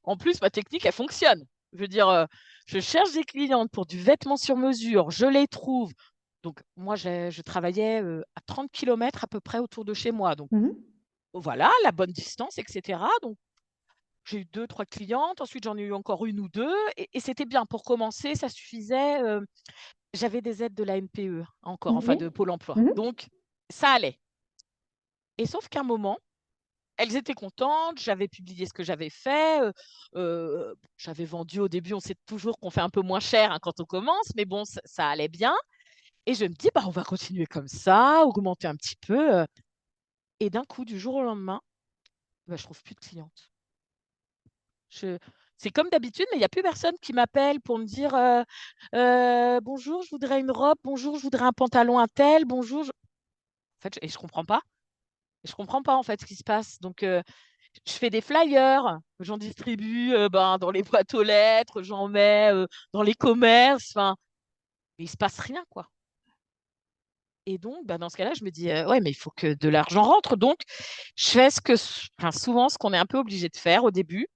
C: en plus ma technique elle fonctionne. Je veux dire, je cherche des clientes pour du vêtement sur mesure, je les trouve. Donc moi je travaillais, à 30 kilomètres à peu près autour de chez moi, donc
A: Mmh.
C: voilà, la bonne distance et cetera. Donc j'ai eu 2-3 clientes, ensuite j'en ai eu encore une ou 2 et c'était bien pour commencer, ça suffisait, j'avais des aides de la NPE encore, enfin
A: Oui.
C: de Pôle emploi.
A: Mmh.
C: Donc ça allait et sauf qu'à un moment elles étaient contentes, j'avais publié ce que j'avais fait, j'avais vendu au début, on sait toujours qu'on fait un peu moins cher, hein, quand on commence, mais bon, ça allait bien et je me dis: «Bah, on va continuer comme ça, augmenter un petit peu», et d'un coup, du jour au lendemain, bah, je trouve plus de clientes. Je C'est comme d'habitude, mais il y a plus personne qui m'appelle pour me dire, «Bonjour, je voudrais une robe. Bonjour, je voudrais un pantalon untel. Bonjour, je» en fait, je comprends pas. Je comprends pas, en fait, ce qui se passe donc je fais des flyers, j'en distribue, ben, dans les boîtes aux lettres, j'en mets, dans les commerces, enfin, mais il se passe rien, quoi et donc bah, dans ce cas-là, je me dis: «Ouais, mais il faut que de l'argent rentre», donc je fais ce que enfin, souvent, ce qu'on est un peu obligé de faire au début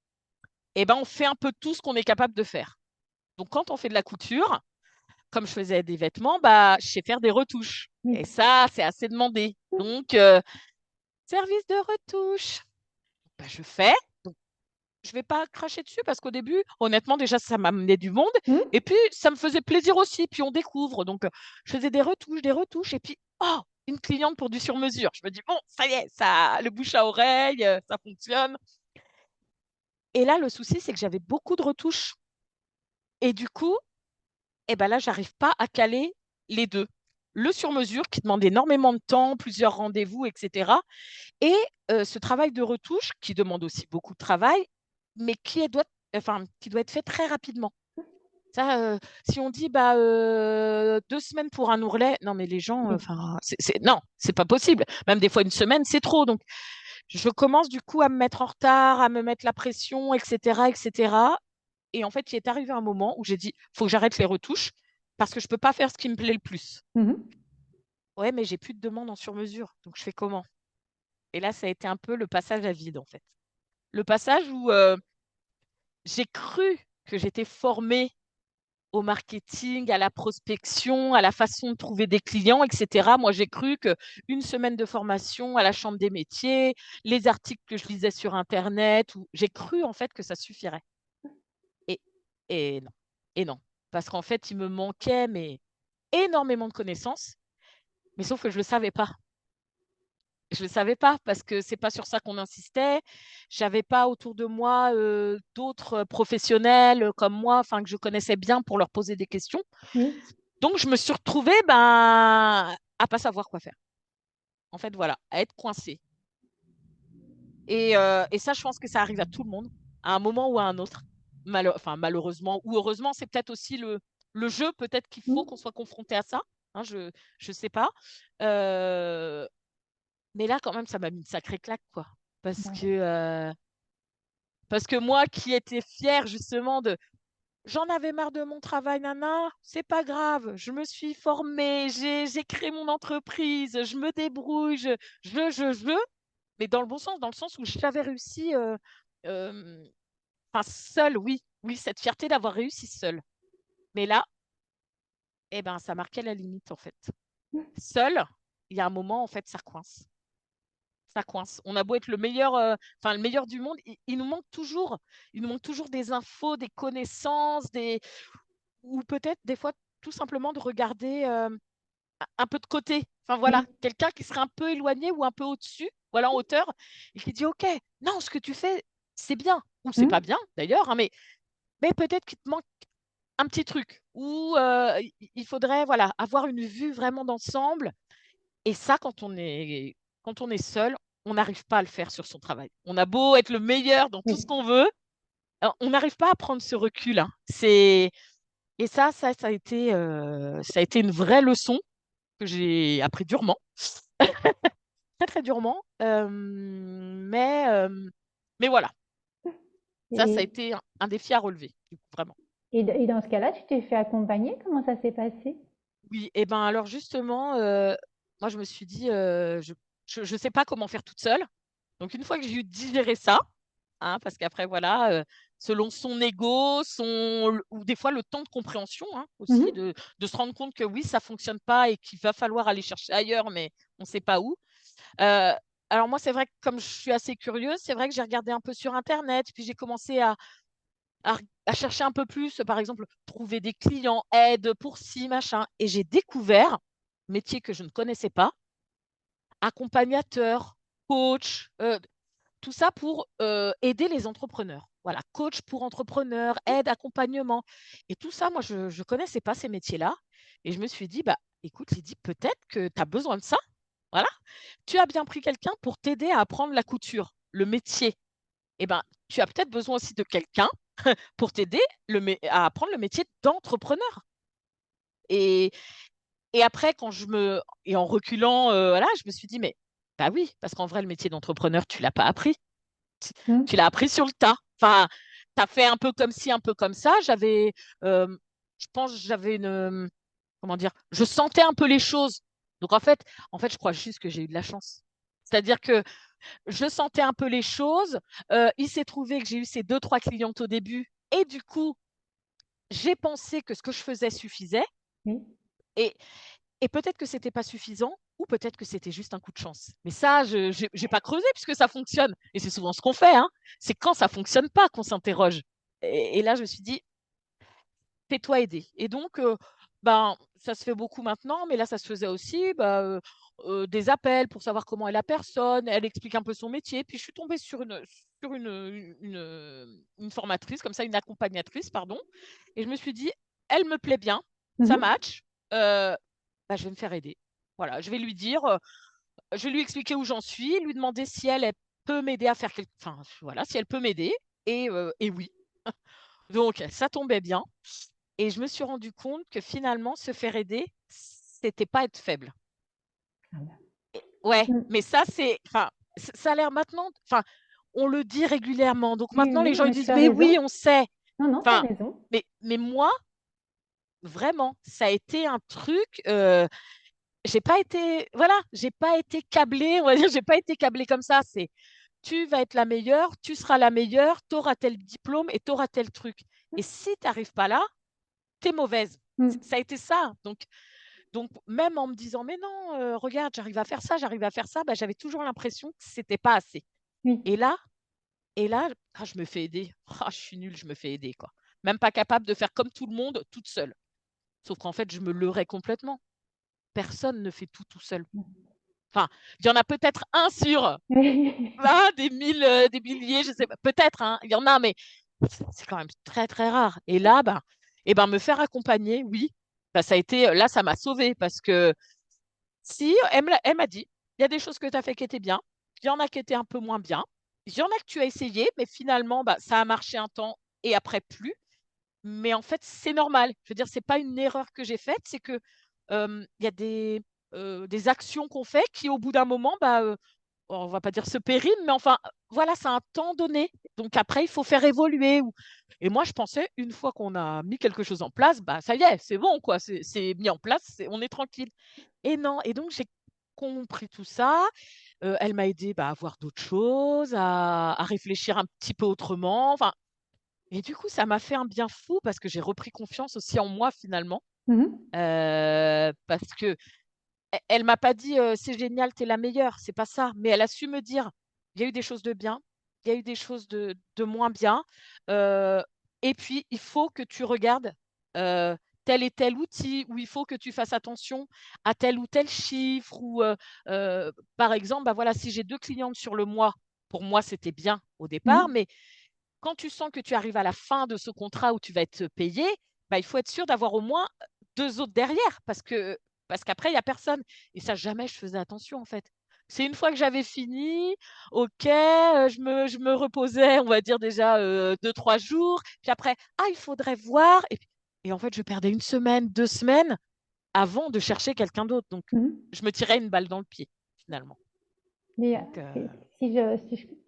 C: et ben, on fait un peu tout ce qu'on est capable de faire. Donc quand on fait de la couture, comme je faisais des vêtements, bah, je sais faire des retouches.
A: Oui.
C: Et ça, c'est assez demandé. Donc, service de retouche, bah, je fais. Donc, je vais pas cracher dessus parce qu'au début, honnêtement, déjà, ça m'amenait du monde.
A: Hmm.
C: Et puis, ça me faisait plaisir aussi. Puis, on découvre. Donc, je faisais des retouches. Et puis, oh, une cliente pour du sur-mesure. Je me dis, bon, ça y est, ça, le bouche à oreille, ça fonctionne. Et là, le souci, c'est que j'avais beaucoup de retouches. Et du coup, eh ben là, j'arrive pas à caler les deux. Le sur-mesure qui demande énormément de temps, plusieurs rendez-vous, etc. Et ce travail de retouche qui demande aussi beaucoup de travail, mais qui doit être fait très rapidement. Ça, si on dit bah, 2 semaines pour un ourlet, non mais les gens,
A: Oui.
C: non, c'est pas possible. Même des fois une semaine, c'est trop. Donc je commence du coup à me mettre en retard, à me mettre la pression, etc., etc. Et en fait, il est arrivé un moment où j'ai dit, faut que j'arrête les retouches parce que je peux pas faire ce qui me plaît le plus.
A: Mhm.
C: Ouais, mais j'ai plus de demandes en sur-mesure. Donc je fais comment? Et là, ça a été un peu le passage à vide en fait. Le passage où j'ai cru que j'étais formée au marketing, à la prospection, à la façon de trouver des clients, etc. Moi, j'ai cru qu'une semaine de formation à la Chambre des métiers, les articles que je lisais sur Internet, j'ai cru en fait que ça suffirait. Et, et non. Et non. Parce qu'en fait, il me manquait mais énormément de connaissances, mais sauf que je ne le savais pas. Je ne le savais pas parce que c'est pas sur ça qu'on insistait. J'avais pas autour de moi d'autres professionnels comme moi, enfin que je connaissais bien pour leur poser des questions.
A: Oui.
C: Donc je me suis retrouvée ben, à pas savoir quoi faire. En fait, voilà, à être coincée. Et ça, je pense que ça arrive à tout le monde, à un moment ou à un autre. Malheureusement ou heureusement, c'est peut-être aussi le jeu, peut-être qu'il faut
A: Mhm.
C: qu'on soit confronté à ça. Hein, je ne sais pas. Euh, mais là, quand même, ça m'a mis une sacrée claque, quoi. Parce
A: Ouais.
C: que, parce que moi qui étais fière justement de j'en avais marre de mon travail, nana, c'est pas grave, je me suis formée, j'ai créé mon entreprise, je me débrouille, mais dans le bon sens, dans le sens où j'avais réussi, euh, enfin, seule, oui, oui, cette fierté d'avoir réussi seule. Mais là, eh ben, ça marquait la limite, en fait. Seule, il y a un moment, en fait, ça coince. Ça coince. On a beau être le meilleur du monde, il nous manque toujours. Il nous manque toujours des infos, des connaissances, ou peut-être des fois tout simplement de regarder un peu de côté. Enfin voilà,
A: Oui.
C: quelqu'un qui serait un peu éloigné ou un peu au-dessus, voilà, en hauteur, et qui dit OK, non, ce que tu fais, c'est bien, ou c'est pas
A: Mhm.
C: bien d'ailleurs, hein, mais peut-être qu'il te manque un petit truc, ou il faudrait voilà, avoir une vue vraiment d'ensemble. Et ça, quand on est seul, on n'arrive pas à le faire sur son travail. On a beau être le meilleur dans tout ce
A: Oui.
C: qu'on veut, on n'arrive pas à prendre ce recul. Hein. Et ça a été une vraie leçon que j'ai appris durement, très très durement. Mais voilà, ça a
A: Et,
C: été un défi à relever, du coup, vraiment.
A: et dans ce cas-là, tu t'es fait accompagner? Comment ça s'est passé?
C: Oui, et ben alors justement, moi je me suis dit, je sais pas comment faire toute seule. Donc une fois que j'ai eu digéré ça, hein, parce qu'après voilà, selon son ego, ou des fois le temps de compréhension hein, aussi,
A: Mhm.
C: de se rendre compte que oui, ça fonctionne pas et qu'il va falloir aller chercher ailleurs, mais on ne sait pas où. Euh, alors moi, c'est vrai que comme je suis assez curieuse, c'est vrai que j'ai regardé un peu sur Internet, puis j'ai commencé à chercher un peu plus, par exemple, trouver des clients, aide pour ci, machin. Et j'ai découvert, métier que je ne connaissais pas, accompagnateur, coach, tout ça pour aider les entrepreneurs. Voilà, coach pour entrepreneurs, aide, accompagnement. Et tout ça, moi, je ne connaissais pas ces métiers-là. Et je me suis dit, bah, écoute, Lydie, peut-être que tu as besoin de ça. Voilà. Tu as bien pris quelqu'un pour t'aider à apprendre la couture, le métier. Eh ben, tu as peut-être besoin aussi de quelqu'un pour t'aider à apprendre le métier d'entrepreneur. Et, et après, et en reculant, voilà, je me suis dit, mais bah oui, parce qu'en vrai, le métier d'entrepreneur, tu l'as pas appris. Tu
A: Mhm.
C: l'as appris sur le tas. Enfin, tu as fait un peu comme ci, un peu comme ça. Euh, je pense, j'avais comment dire, je sentais un peu les choses. Donc en fait, je crois juste que j'ai eu de la chance. C'est-à-dire que je sentais un peu les choses. Il s'est trouvé que j'ai eu ces deux, trois clientes au début. Et du coup, j'ai pensé que ce que je faisais suffisait.
A: Oui.
C: Et, et peut-être que c'était pas suffisant, ou peut-être que c'était juste un coup de chance. Mais ça, je j'ai pas creusé puisque ça fonctionne. Et c'est souvent ce qu'on fait, hein. C'est quand ça fonctionne pas qu'on s'interroge. Et là, je me suis dit, fais-toi aider. Et donc, ben, ça se fait beaucoup maintenant, mais là, ça se faisait aussi, des appels pour savoir comment est la personne. Elle explique un peu son métier. Puis je suis tombée sur une formatrice, comme ça, une accompagnatrice, pardon. Et je me suis dit, elle me plaît bien, ça
A: Mhm.
C: match. Je vais me faire aider. Voilà, je vais lui dire, je vais lui expliquer où j'en suis, lui demander si elle peut m'aider à faire quelque, enfin, voilà, si elle peut m'aider. Et oui. Donc, ça tombait bien. Et je me suis rendu compte que finalement, se faire aider, c'était pas être faible.
A: Ah bah.
C: Ouais,
A: Mm.
C: mais ça, enfin, ça a l'air maintenant, enfin, on le dit régulièrement. Donc
A: Oui,
C: maintenant,
A: oui,
C: les
A: non,
C: gens ils
A: mais tu
C: disent,
A: as
C: mais
A: raison.
C: oui, on sait.
A: Non, non, tu as
C: Enfin,
A: raison.
C: mais moi, vraiment, ça a été un truc. J'ai pas été, voilà, j'ai pas été câblée, on va dire, j'ai pas été câblée comme ça. C'est, tu vas être la meilleure, tu seras la meilleure, tu auras tel diplôme et tu auras tel truc. Et si tu n'arrives pas là, tu es mauvaise.
A: Mm.
C: Ça a été ça. Donc, même en me disant, mais non, regarde, j'arrive à faire ça, bah, j'avais toujours l'impression que c'était pas assez.
A: Oui,
C: Et là, je me fais aider. Ah, je suis nulle, je me fais aider, quoi. Même pas capable de faire comme tout le monde, toute seule. Sauf qu'en fait, je me leurrais complètement. Personne ne fait tout seul. Enfin, il y en a peut-être un sur des milliers, je sais pas. Peut-être, hein, il y en a, mais c'est quand même très, très rare. Et là, me faire accompagner, oui, ça a été, là, ça m'a sauvée parce que si, elle m'a dit, il y a des choses que tu as fait qui étaient bien, il y en a qui étaient un peu moins bien, il y en a que tu as essayé, mais finalement, ça a marché un temps et après plus. Mais en fait, c'est normal. Je veux dire, c'est pas une erreur que j'ai faite, c'est que il y a des actions qu'on fait qui, au bout d'un moment, on va pas dire se périment, mais enfin, voilà, c'est un temps donné. Donc après, il faut faire évoluer. Et moi, je pensais, une fois qu'on a mis quelque chose en place, ça y est, c'est bon, quoi. C'est mis en place, on est tranquille. Et non. Et donc, j'ai compris tout ça. Elle m'a aidé à voir d'autres choses, à réfléchir un petit peu autrement. Enfin, et du coup, ça m'a fait un bien fou parce que j'ai repris confiance aussi en moi finalement.
A: Mhm.
C: Parce que elle m'a pas dit, «C'est génial, tu es la meilleure», c'est pas ça, mais elle a su me dire: «Il y a eu des choses de bien, il y a eu des choses de moins bien, heu, et puis il faut que tu regardes, heu, tel et tel outil, ou il faut que tu fasses attention à tel ou tel chiffre», ou par exemple, voilà, si j'ai 2 clientes sur le mois, pour moi, c'était bien au départ,
A: Mhm.
C: mais quand tu sens que tu arrives à la fin de ce contrat où tu vas être payé, il faut être sûr d'avoir au moins 2 autres derrière parce qu'après il y a personne, et ça, jamais je faisais attention, en fait. C'est une fois que j'avais fini, OK, je me reposais, on va dire déjà, 2-3 jours, puis après: «Ah, il faudrait voir», et en fait, je perdais 1 semaine, 2 semaines avant de chercher quelqu'un d'autre, donc
A: Mhm.
C: je me tirais une balle dans le pied, finalement.
A: Mais
C: Donc
A: si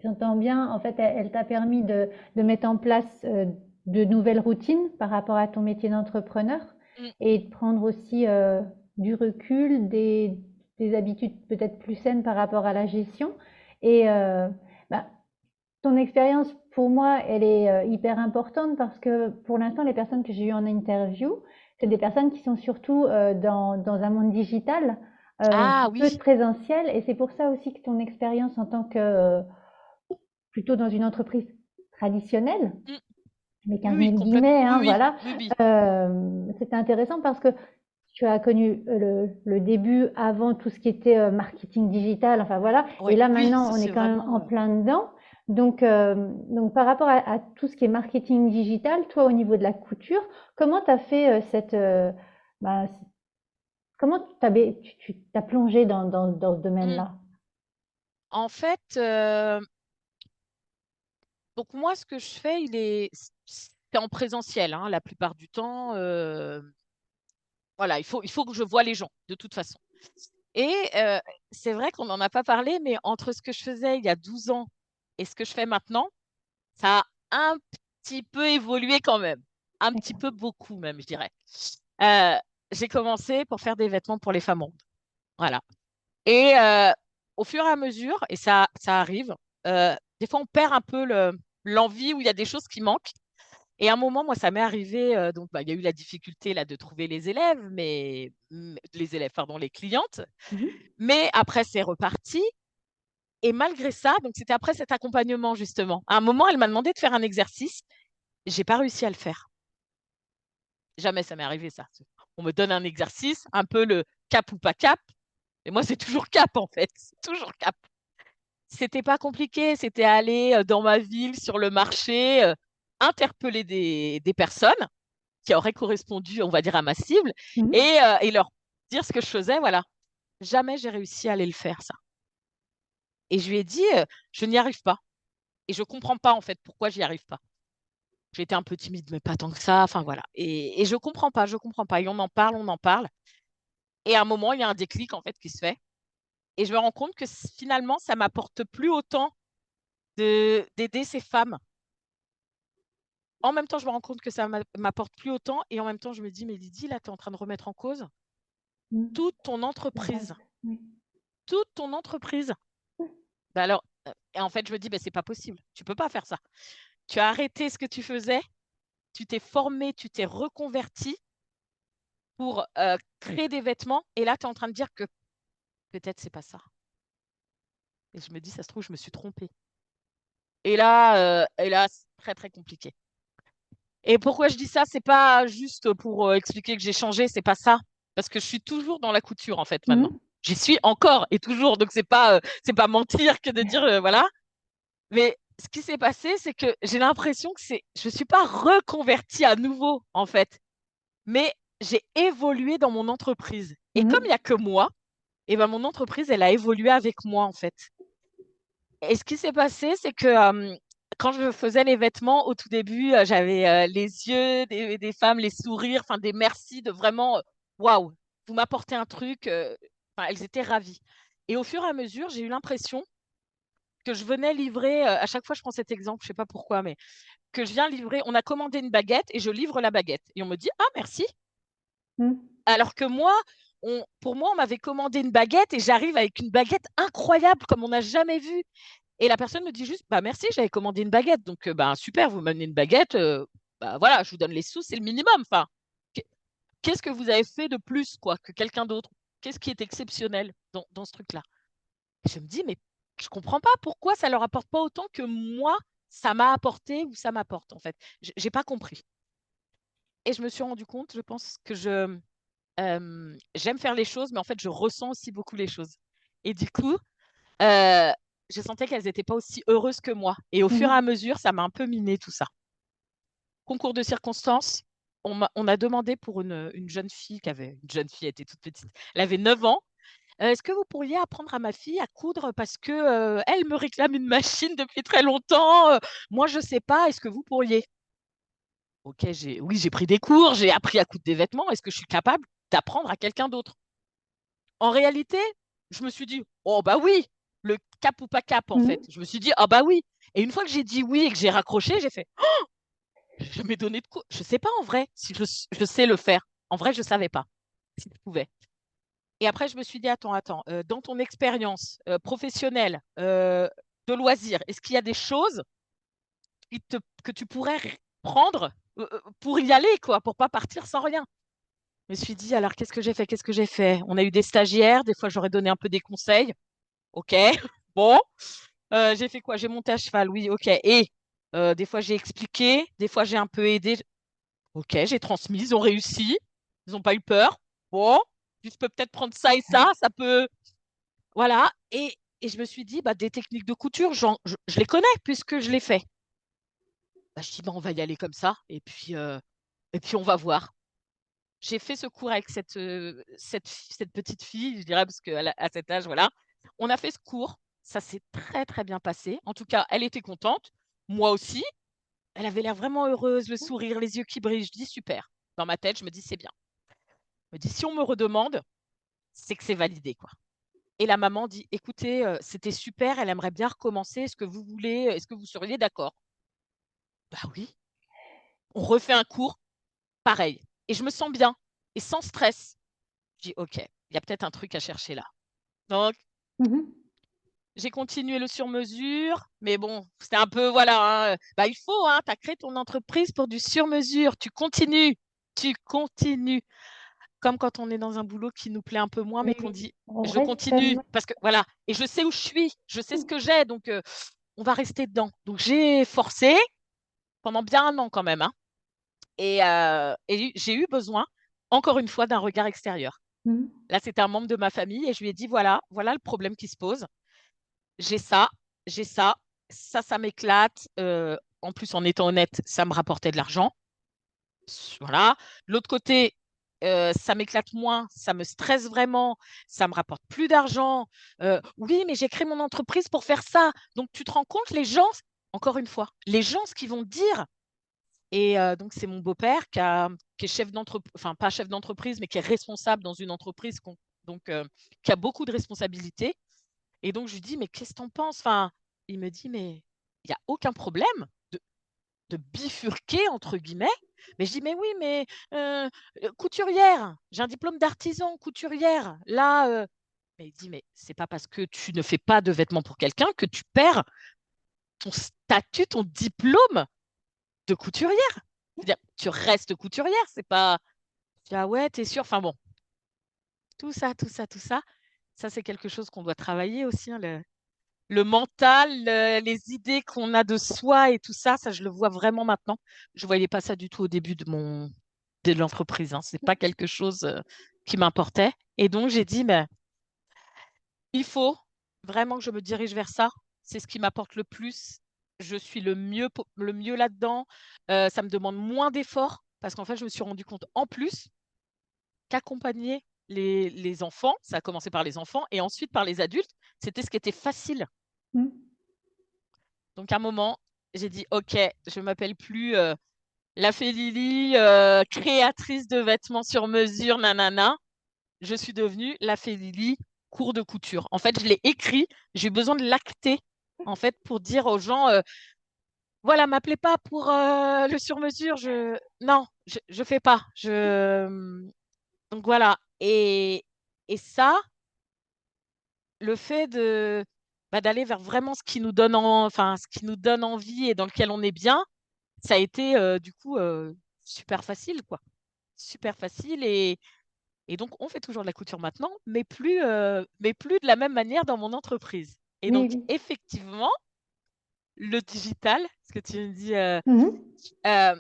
A: j'entends bien, en fait, elle t'a permis de mettre en place de nouvelles routines par rapport à ton métier d'entrepreneur
C: mmh,
A: et de prendre aussi du recul, des habitudes peut-être plus saines par rapport à la gestion. Et bah, ton expérience, pour moi, elle est hyper importante parce que pour l'instant, les personnes que j'ai eues en interview, c'est des personnes qui sont surtout dans un monde digital,
C: ah
A: peu
C: oui,
A: présentiel. Et c'est pour ça aussi que ton expérience en tant que plutôt dans une entreprise traditionnelle,
C: mmh,
A: les
C: oui,
A: 15
C: oui,
A: 000
C: complètement.
A: guillemets,
C: Oui,
A: hein,
C: oui,
A: voilà,
C: oui, oui.
A: c'était intéressant parce que tu as connu le début avant tout ce qui était marketing digital, enfin voilà, et
C: Ouais,
A: là
C: oui,
A: maintenant
C: ça
A: on est
C: c'est
A: quand même en
C: vraiment,
A: plein dedans. Donc par rapport à tout ce qui est marketing digital, toi au niveau de la couture, comment tu as fait bah, comment tu t'as plongé dans ce
C: mmh.
A: domaine-là?
C: En fait, donc moi, ce que je fais, c'est en présentiel, hein, la plupart du temps, voilà, il faut que je voie les gens, de toute façon. Et c'est vrai qu'on n'en a pas parlé, mais entre ce que je faisais il y a 12 ans et ce que je fais maintenant, ça a un petit peu évolué quand même. Un petit
A: D'accord.
C: peu beaucoup même, je dirais. Heu, j'ai commencé pour faire des vêtements pour les femmes rondes, voilà. Et au fur et à mesure, et ça arrive, des fois on perd un peu l'envie, ou il y a des choses qui manquent. Et à un moment, moi, ça m'est arrivé, donc il y a eu la difficulté là de trouver les élèves, les élèves, pardon, les clientes.
B: Mhm.
C: Mais après, c'est reparti. Et malgré ça, donc c'était après cet accompagnement justement. À un moment, elle m'a demandé de faire un exercice. J'ai pas réussi à le faire. Jamais ça m'est arrivé ça. On me donne un exercice, un peu le cap ou pas cap. Et moi, c'est toujours cap en fait. C'est toujours cap. C'était pas compliqué. C'était aller dans ma ville, sur le marché, interpeller des personnes qui auraient correspondu, on va dire, à ma cible
B: Mhm.
C: et leur dire ce que je faisais. Voilà. Jamais j'ai réussi à aller le faire, ça. Et je lui ai dit, je n'y arrive pas. Et je comprends pas, en fait, pourquoi j'y arrive pas. J'étais un peu timide, mais pas tant que ça. Enfin, voilà. Et je comprends pas, je comprends pas. Et on en parle, on en parle. Et à un moment, il y a un déclic, en fait, qui se fait. Et je me rends compte que finalement, ça m'apporte plus autant d'aider ces femmes. En même temps, je me rends compte que ça m'apporte plus autant. Et en même temps, je me dis, mais Lydie, là, tu es en train de remettre en cause
B: Mhm.
C: toute ton
B: La base.
C: entreprise.
B: Oui.
C: Toute ton entreprise. Bah alors, et en fait, je me dis, bah, c'est pas possible. Tu peux pas faire ça. Tu as arrêté ce que tu faisais, tu t'es formé, tu t'es reconverti pour créer des vêtements. Et là, tu es en train de dire que peut-être c'est pas ça. Et je me dis, ça se trouve, je me suis trompée. Et là, c'est très, très compliqué. Et pourquoi je dis ça, c'est pas juste pour expliquer que j'ai changé, c'est pas ça. Parce que je suis toujours dans la couture, en fait, maintenant.
B: Mhm.
C: J'y suis encore et toujours. Donc, c'est pas mentir que de dire, voilà. Mais ce qui s'est passé, c'est que j'ai l'impression que je suis pas reconvertie à nouveau, en fait. Mais j'ai évolué dans mon entreprise. Et comme il
B: Mhm.
C: n'y a que moi, et ben mon entreprise, elle a évolué avec moi, en fait. Et ce qui s'est passé, c'est que quand je faisais les vêtements, au tout début, j'avais les yeux des femmes, les sourires, enfin des merci de vraiment, waouh, vous m'apportez un truc. Enfin, elles étaient ravies. Et au fur et à mesure, j'ai eu l'impression que je venais livrer, à chaque fois je prends cet exemple, je sais pas pourquoi, mais que je viens livrer, on a commandé une baguette et je livre la baguette. Et on me dit, ah merci.
B: Mhm.
C: Alors que moi, pour moi, on m'avait commandé une baguette et j'arrive avec une baguette incroyable comme on n'a jamais vu. Et la personne me dit juste, bah merci, j'avais commandé une baguette. Donc, bah, super, vous m'amenez une baguette. Bah voilà, je vous donne les sous, c'est le minimum. Enfin, qu'est-ce que vous avez fait de plus, quoi, que quelqu'un d'autre? Qu'est-ce qui est exceptionnel dans ce truc-là? Je me dis, mais je comprends pas pourquoi ça leur apporte pas autant que moi, ça m'a apporté ou ça m'apporte, en fait. J'ai pas compris. Et je me suis rendu compte, je pense, que j'aime faire les choses, mais en fait, je ressens aussi beaucoup les choses. Et du coup, euh, je sentais qu'elles n'étaient pas aussi heureuses que moi. Et au fur et à
B: Mhm.
C: mesure, ça m'a un peu miné tout ça. Concours de circonstances, on a demandé pour une jeune fille une jeune fille, elle était toute petite, elle avait 9 ans. Est-ce que vous pourriez apprendre à ma fille à coudre parce que elle me réclame une machine depuis très longtemps. Moi, je sais pas. Est-ce que vous pourriez? Ok, oui, j'ai pris des cours, j'ai appris à coudre des vêtements. Est-ce que je suis capable d'apprendre à quelqu'un d'autre? En réalité, je me suis dit, oh bah oui, le cap ou pas cap en fait.
B: Mhm.
C: Je me suis dit, ah bah oui. Et une fois que j'ai dit oui et que j'ai raccroché, j'ai fait, je m'ai donné de cours. Je sais pas en vrai si je sais le faire. En vrai, je savais pas si je pouvais. Et après, je me suis dit, attends, attends, dans ton expérience professionnelle, de loisirs, est-ce qu'il y a des choses que tu pourrais prendre pour y aller, quoi, pour pas partir sans rien? Je me suis dit, alors qu'est-ce que j'ai fait? Qu'est-ce que j'ai fait? On a eu des stagiaires, des fois j'aurais donné un peu des conseils. Ok, bon. J'ai fait quoi? J'ai monté à cheval, oui, ok. Et des fois j'ai expliqué, des fois j'ai un peu aidé. Ok, j'ai transmis, ils ont réussi, ils n'ont pas eu peur. Bon, je peux peut-être prendre ça et ça peut. Voilà. Et je me suis dit, bah, des techniques de couture, je les connais puisque je les fais. Bah, je dis, bah, on va y aller comme ça et puis on va voir. J'ai fait ce cours avec cette petite fille, je dirais, parce qu'à à cet âge, voilà. On a fait ce cours, ça s'est très, très bien passé. En tout cas, elle était contente, moi aussi. Elle avait l'air vraiment heureuse, le sourire, les yeux qui brillent. Je dis, super. Dans ma tête, je me dis, c'est bien. Je me dis, si on me redemande, c'est que c'est validé, quoi. Et la maman dit, écoutez, c'était super, elle aimerait bien recommencer. Est-ce que vous seriez d'accord? Bah oui. On refait un cours, pareil. Et je me sens bien et sans stress. Je dis, OK, il y a peut-être un truc à chercher là. Donc,
B: Mhm.
C: J'ai continué le sur-mesure, mais bon, c'était un peu, voilà, il faut, tu as créé ton entreprise pour du sur-mesure. Tu continues. Comme quand on est dans un boulot qui nous plaît un peu moins, mais qu'on
A: Oui,
C: dit,
A: on
C: je
A: reste
C: continue.
A: comme...
C: Parce que, voilà, et je sais où je suis, je sais ce que j'ai, donc on va rester dedans. Donc, j'ai forcé pendant bien un an quand même, hein. Et j'ai eu besoin, encore une fois, d'un regard extérieur.
A: Mhm.
C: Là, c'était un membre de ma famille et je lui ai dit, voilà le problème qui se pose. J'ai ça, j'ai ça m'éclate. En plus, en étant honnête, ça me rapportait de l'argent. Voilà. L'autre côté, ça m'éclate moins, ça me stresse vraiment, ça me rapporte plus d'argent. Oui, mais j'ai créé mon entreprise pour faire ça. Donc, tu te rends compte, les gens, encore une fois, les gens, ce qu'ils vont te dire. Et donc, c'est mon beau-père qui est chef d'entreprise, enfin, pas chef d'entreprise, mais qui est responsable dans une entreprise, donc, qui a beaucoup de responsabilités. Et donc, je lui dis, mais qu'est-ce que t'en penses? Enfin, il me dit, mais il n'y a aucun problème de bifurquer, entre guillemets. Mais je dis, mais oui, mais couturière, j'ai un diplôme d'artisan, couturière. Là, mais il dit, mais c'est pas parce que tu ne fais pas de vêtements pour quelqu'un que tu perds ton statut, ton diplôme de couturière. C'est-à-dire, tu restes couturière, c'est pas. Je dis, ah ouais, t'es sûre? Enfin bon, ça, c'est quelque chose qu'on doit travailler aussi, hein, le mental, les idées qu'on a de soi et tout ça, je le vois vraiment maintenant. Je ne voyais pas ça du tout au début de l'entreprise, hein. Ce n'est pas quelque chose qui m'importait. Et donc, j'ai dit, mais il faut vraiment que je me dirige vers ça. C'est ce qui m'apporte le plus. Je suis le mieux là-dedans. Ça me demande moins d'efforts parce qu'en fait, je me suis rendu compte en plus qu'accompagner les enfants, ça a commencé par les enfants et ensuite par les adultes, c'était ce qui était facile.
A: Mhm.
C: Donc, à un moment, j'ai dit, OK, je ne m'appelle plus la Félili, créatrice de vêtements sur mesure, nanana. Je suis devenue la Félili, cours de couture. En fait, je l'ai écrit, j'ai eu besoin de l'acter, en fait, pour dire aux gens, voilà, m'appelez pas pour le sur-mesure. Non, je fais pas. Donc, voilà. Et ça, le fait d'aller vers vraiment ce qui nous donne enfin, ce qui nous donne envie et dans lequel on est bien, ça a été du coup super facile, quoi. Super facile. Et donc, on fait toujours de la couture maintenant, mais plus de la même manière dans mon entreprise. Et
A: Oui,
C: donc,
A: oui.
C: effectivement, le digital, ce que tu me dis,
A: Mhm.
C: euh,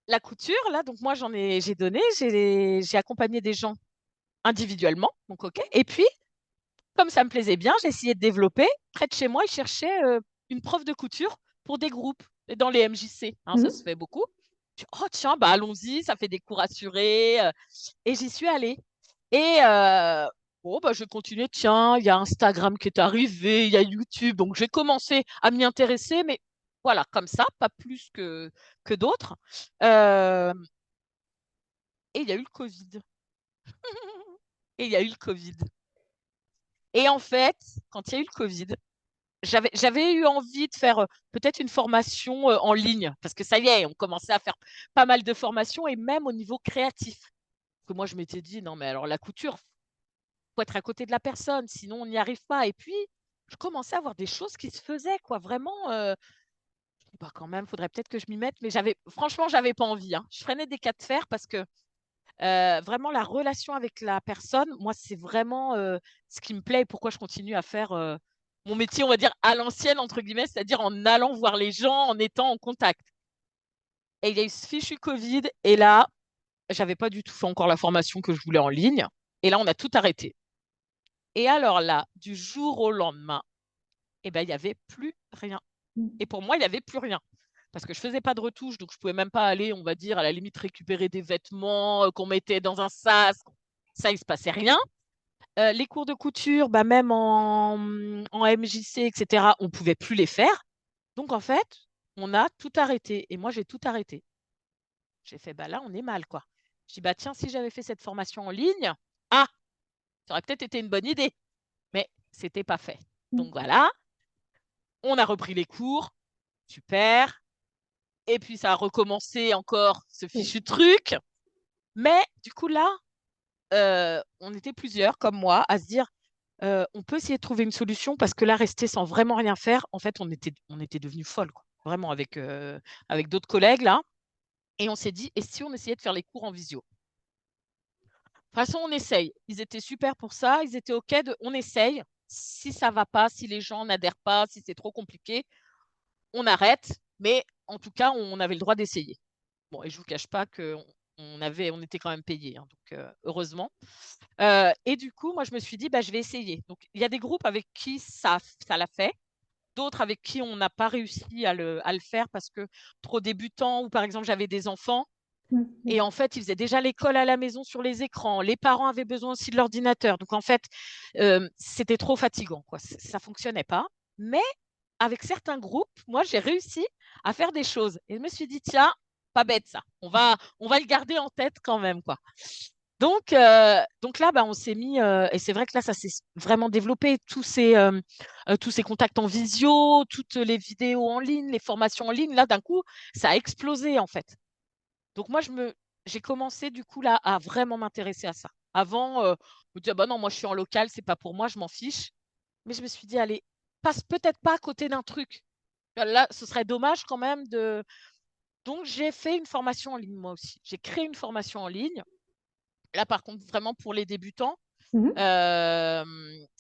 C: la couture, là, donc moi, j'ai donné, j'ai accompagné des gens individuellement, donc OK. Et puis, comme ça me plaisait bien, j'ai essayé de développer. Près de chez moi, ils cherchaient une prof de couture pour des groupes dans les MJC, hein, ça se
A: Mhm.
C: fait beaucoup. Je dis, oh tiens, bah allons-y, ça fait des cours assurés. Et j'y suis allée. Et bon, bah, je continuais, tiens, il y a Instagram qui est arrivé, il y a YouTube. Donc j'ai commencé à m'y intéresser, mais voilà, comme ça, pas plus que d'autres. Euh, et il y a eu le Covid. Et il y a eu le Covid. Et en fait, quand il y a eu le Covid, j'avais eu envie de faire peut-être une formation en ligne, parce que ça y est, on commençait à faire pas mal de formations, et même au niveau créatif. Parce que moi, je m'étais dit, non, mais alors la couture, faut être à côté de la personne, sinon on n'y arrive pas. Et puis, je commençais à voir des choses qui se faisaient, quoi. Vraiment, je dis, bah, quand même, faudrait peut-être que je m'y mette. Mais franchement, j'avais pas envie, hein. Je freinais des cas de fer parce que vraiment, la relation avec la personne, moi, c'est vraiment ce qui me plaît et pourquoi je continue à faire mon métier, on va dire, à l'ancienne, entre guillemets, c'est-à-dire en allant voir les gens, en étant en contact. Et il y a eu ce fichu Covid, et là, j'avais pas du tout fait encore la formation que je voulais en ligne. Et là, on a tout arrêté. Et alors là, du jour au lendemain, eh ben, il n'y avait plus rien. Et pour moi, il n'y avait plus rien. Parce que je ne faisais pas de retouche, donc je ne pouvais même pas aller, on va dire, à la limite récupérer des vêtements qu'on mettait dans un sas. Ça, il ne se passait rien. Les cours de couture, bah, même en MJC, etc., on ne pouvait plus les faire. Donc, en fait, on a tout arrêté. Et moi, j'ai tout arrêté. J'ai fait, bah là, on est mal, quoi. Je dis, bah tiens, si j'avais fait cette formation en ligne, ah, ça aurait peut-être été une bonne idée. Mais c'était pas fait. Donc voilà, on a repris les cours, super. Et puis ça a recommencé encore ce
A: Oui.
C: fichu truc. Mais du coup là, on était plusieurs comme moi à se dire, on peut essayer de trouver une solution parce que là, rester sans vraiment rien faire, en fait, on était devenues folles, quoi. Vraiment avec d'autres collègues là et on s'est dit: «Et si on essayait de faire les cours en visio?» De toute façon, on essaye. Ils étaient super pour ça, ils étaient OK on essaye. Si ça va pas, si les gens n'adhèrent pas, si c'est trop compliqué, on arrête, mais en tout cas, on avait le droit d'essayer. Bon et je vous cache pas qu'on était quand même payés, hein, donc heureusement. Et du coup, moi, je me suis dit: «Bah, je vais essayer». Donc il y a des groupes avec qui ça l'a fait, d'autres avec qui on n'a pas réussi à le faire parce que trop débutants ou par exemple, j'avais des enfants
A: Mmh.
C: et en fait, ils faisaient déjà l'école à la maison sur les écrans. Les parents avaient besoin aussi de l'ordinateur. Donc en fait, c'était trop fatigant, quoi. Ça fonctionnait pas. Mais avec certains groupes, moi, j'ai réussi à faire des choses et je me suis dit: «Tiens, pas bête ça. On va le garder en tête quand même, quoi». Donc là, bah, on s'est mis, et c'est vrai que là, ça s'est vraiment développé. Tous ces contacts en visio, toutes les vidéos en ligne, les formations en ligne, là, d'un coup, ça a explosé, en fait. Donc moi, j'ai commencé du coup là à vraiment m'intéresser à ça. Avant, je me disais: «Bah non, moi je suis en local, c'est pas pour moi, je m'en fiche». Mais je me suis dit: «Allez, passe peut-être pas à côté d'un truc. Là, ce serait dommage quand même de». Donc j'ai fait une formation en ligne moi aussi. J'ai créé une formation en ligne. Là, par contre, vraiment pour les débutants,
A: Mmh.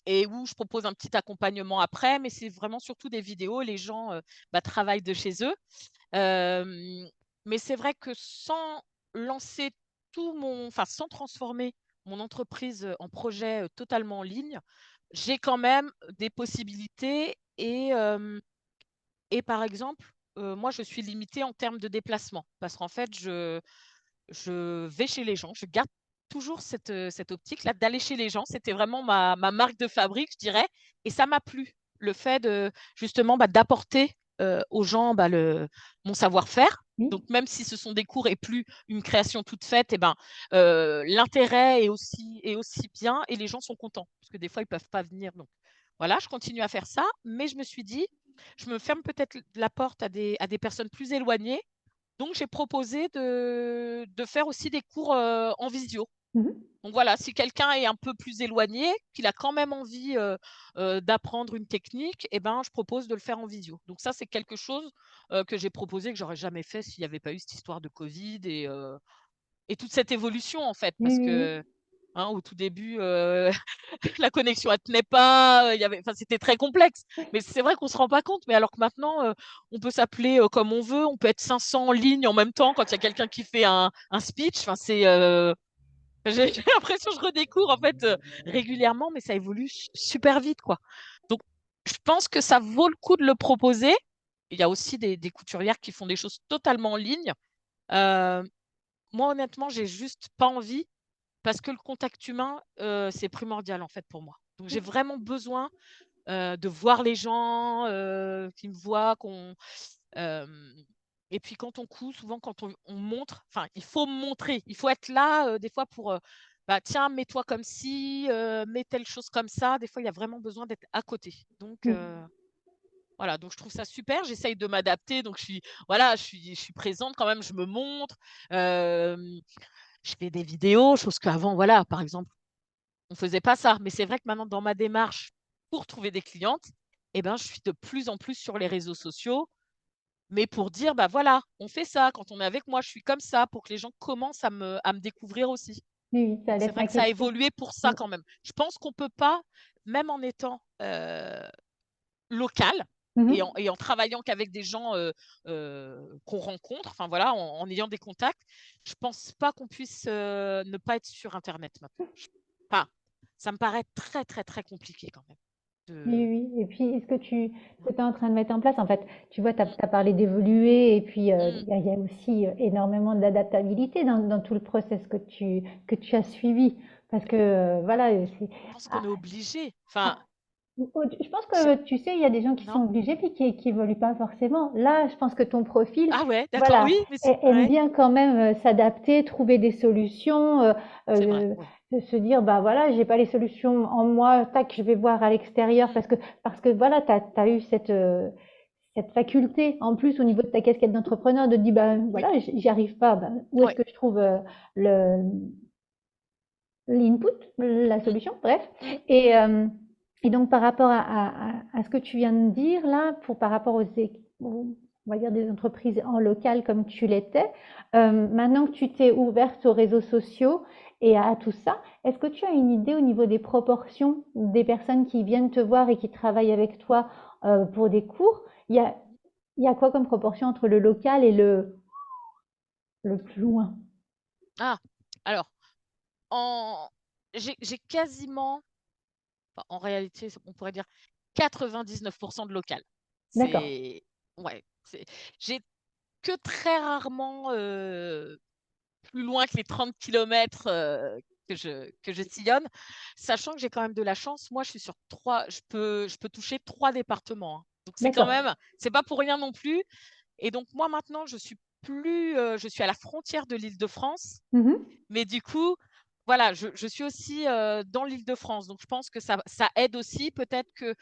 C: et où je propose un petit accompagnement après, mais c'est vraiment surtout des vidéos. Les gens, bah, travaillent de chez eux. Hem, mais c'est vrai que sans lancer sans transformer mon entreprise, en projet, totalement en ligne, j'ai quand même des possibilités et par exemple, moi je suis limitée en termes de déplacement parce qu'en fait je vais chez les gens, je garde toujours cette optique-là d'aller chez les gens. C'était vraiment ma marque de fabrique, je dirais et ça m'a plu. Le fait de justement, bah, d'apporter, aux gens, bah, mon savoir-faire.
A: Oui.
C: Donc même si ce sont des cours et plus une création toute faite et ben, l'intérêt est aussi bien et les gens sont contents. Parce que des fois, ils peuvent pas venir donc voilà, je continue à faire ça, mais je me suis dit: «Je me ferme peut-être la porte à des personnes plus éloignées». Donc j'ai proposé de faire aussi des cours, en visio.
A: Mmh.
C: Donc voilà, si quelqu'un est un peu plus éloigné, qu'il a quand même envie, d'apprendre une technique et ben, je propose de le faire en visio. Donc ça, c'est quelque chose, que j'ai proposé, que j'aurais jamais fait s'il n'y avait pas eu cette histoire de covid et toute cette évolution, en fait.
A: Oui,
C: Parce
A: oui, oui.
C: que, hein, au tout début, la connexion elle tenait pas, il y avait enfin, c'était très complexe. Mais c'est vrai qu'on se rend pas compte, mais alors que maintenant, on peut s'appeler, comme on veut, on peut être 500 en ligne en même temps quand il y a quelqu'un qui fait un speech. Enfin, j'ai l'impression que je redécouvre en fait, régulièrement, mais ça évolue super vite, quoi. Donc je pense que ça vaut le coup de le proposer. Il y a aussi des couturières qui font des choses totalement en ligne. Heu, Moi honnêtement, j'ai juste pas envie parce que le contact humain, c'est primordial, en fait, pour moi. Donc j'ai vraiment besoin, de voir les gens, qui me voient, hem et puis quand on coud, souvent quand on montre, enfin, il faut montrer. Il faut être là, des fois pour, bah, «Tiens, mets-toi comme ci, mets telle chose comme ça». Des fois, il y a vraiment besoin d'être à côté. Donc
A: Mmh.
C: voilà, donc je trouve ça super. J'essaye de m'adapter, donc je suis présente quand même, je me montre, hem, je fais des vidéos, chose qu'avant, voilà, par exemple on faisait pas ça, mais c'est vrai que maintenant dans ma démarche pour trouver des clientes et ben, je suis de plus en plus sur les réseaux sociaux, mais pour dire: «Bah, voilà, on fait ça, quand on est avec moi, je suis comme ça», pour que les gens commencent à me découvrir aussi.
A: Oui, oui, ça
C: Donc c'est
A: laisse
C: vrai
A: un
C: que ça a
A: quelque chose.
C: évolué pour ça
A: Mmh.
C: quand même. Je pense qu'on peut pas, même en étant, local
A: Mmh
C: et
A: mh.
C: en travaillant qu'avec des gens, qu'on rencontre, enfin voilà, en ayant des contacts, je pense pas qu'on puisse, ne pas être sur internet maintenant. Enfin, ça me paraît très, très, très compliqué quand même
A: Oui,
C: de
A: oui et puis ce
C: mmh,
A: que tu es en train de mettre en place, en fait, tu vois, tu as
C: mmh,
A: parlé d'évoluer et puis,
C: mmh.
A: il y a aussi, énormément d'adaptabilité dans tout le process que tu as suivi. Parce que, voilà, c'est
C: Je pense qu'on
A: ah
C: est obligé.
A: ah,
C: Enfin,
A: je pense
C: c'est
A: que, tu sais, il y a des gens qui sont
C: non?
A: obligés puis qui évoluent pas forcément. Là, je pense que ton profil,
C: Ah ouais, d'accord,
A: voilà,
C: oui, mais c'est
A: aime
C: ouais,
A: bien quand même, s'adapter, trouver des solutions,
C: c'est vrai,
A: heu,
C: ouais.
A: se dire: «Bah, voilà, j'ai pas les solutions en moi, tac, je vais voir à l'extérieur».
C: Mmh,
A: Parce que voilà, tu as eu cette faculté, en plus, au niveau de ta casquette d'entrepreneur, de te dire: «Bah,
C: oui,
A: voilà, j'y arrive pas, bah, où est-ce
C: ouais,
A: que je trouve, le l'input, la
C: mmh,
A: solution?» Bref
C: mmh,
A: et
C: mmh.
A: Et donc par rapport à ce que tu viens de dire là, par rapport on va dire des entreprises en local comme tu l'étais, maintenant que tu t'es ouverte aux réseaux sociaux et à tout ça, est-ce que tu as une idée au niveau des proportions des personnes qui viennent te voir et qui travaillent avec toi pour des cours? Il y a quoi comme proportion entre le local et le plus loin?
C: Ah, alors, en... j'ai quasiment, enfin, en réalité, on pourrait dire 99% de local.
A: D'accord.
C: C'est, ouais, j'ai que très rarement plus loin que les 30 kilomètres que je sillonne, sachant que j'ai quand même de la chance. Moi, je suis sur je peux toucher trois départements, hein. Donc, c'est quand
A: D'accord.
C: même, c'est pas pour rien non plus. Et donc, moi, maintenant, je suis à la frontière de l'Île-de-France,
A: Mhm.
C: mais du coup, voilà, je suis aussi dans l'Île-de-France. Donc, je pense que ça aide aussi. Peut-être que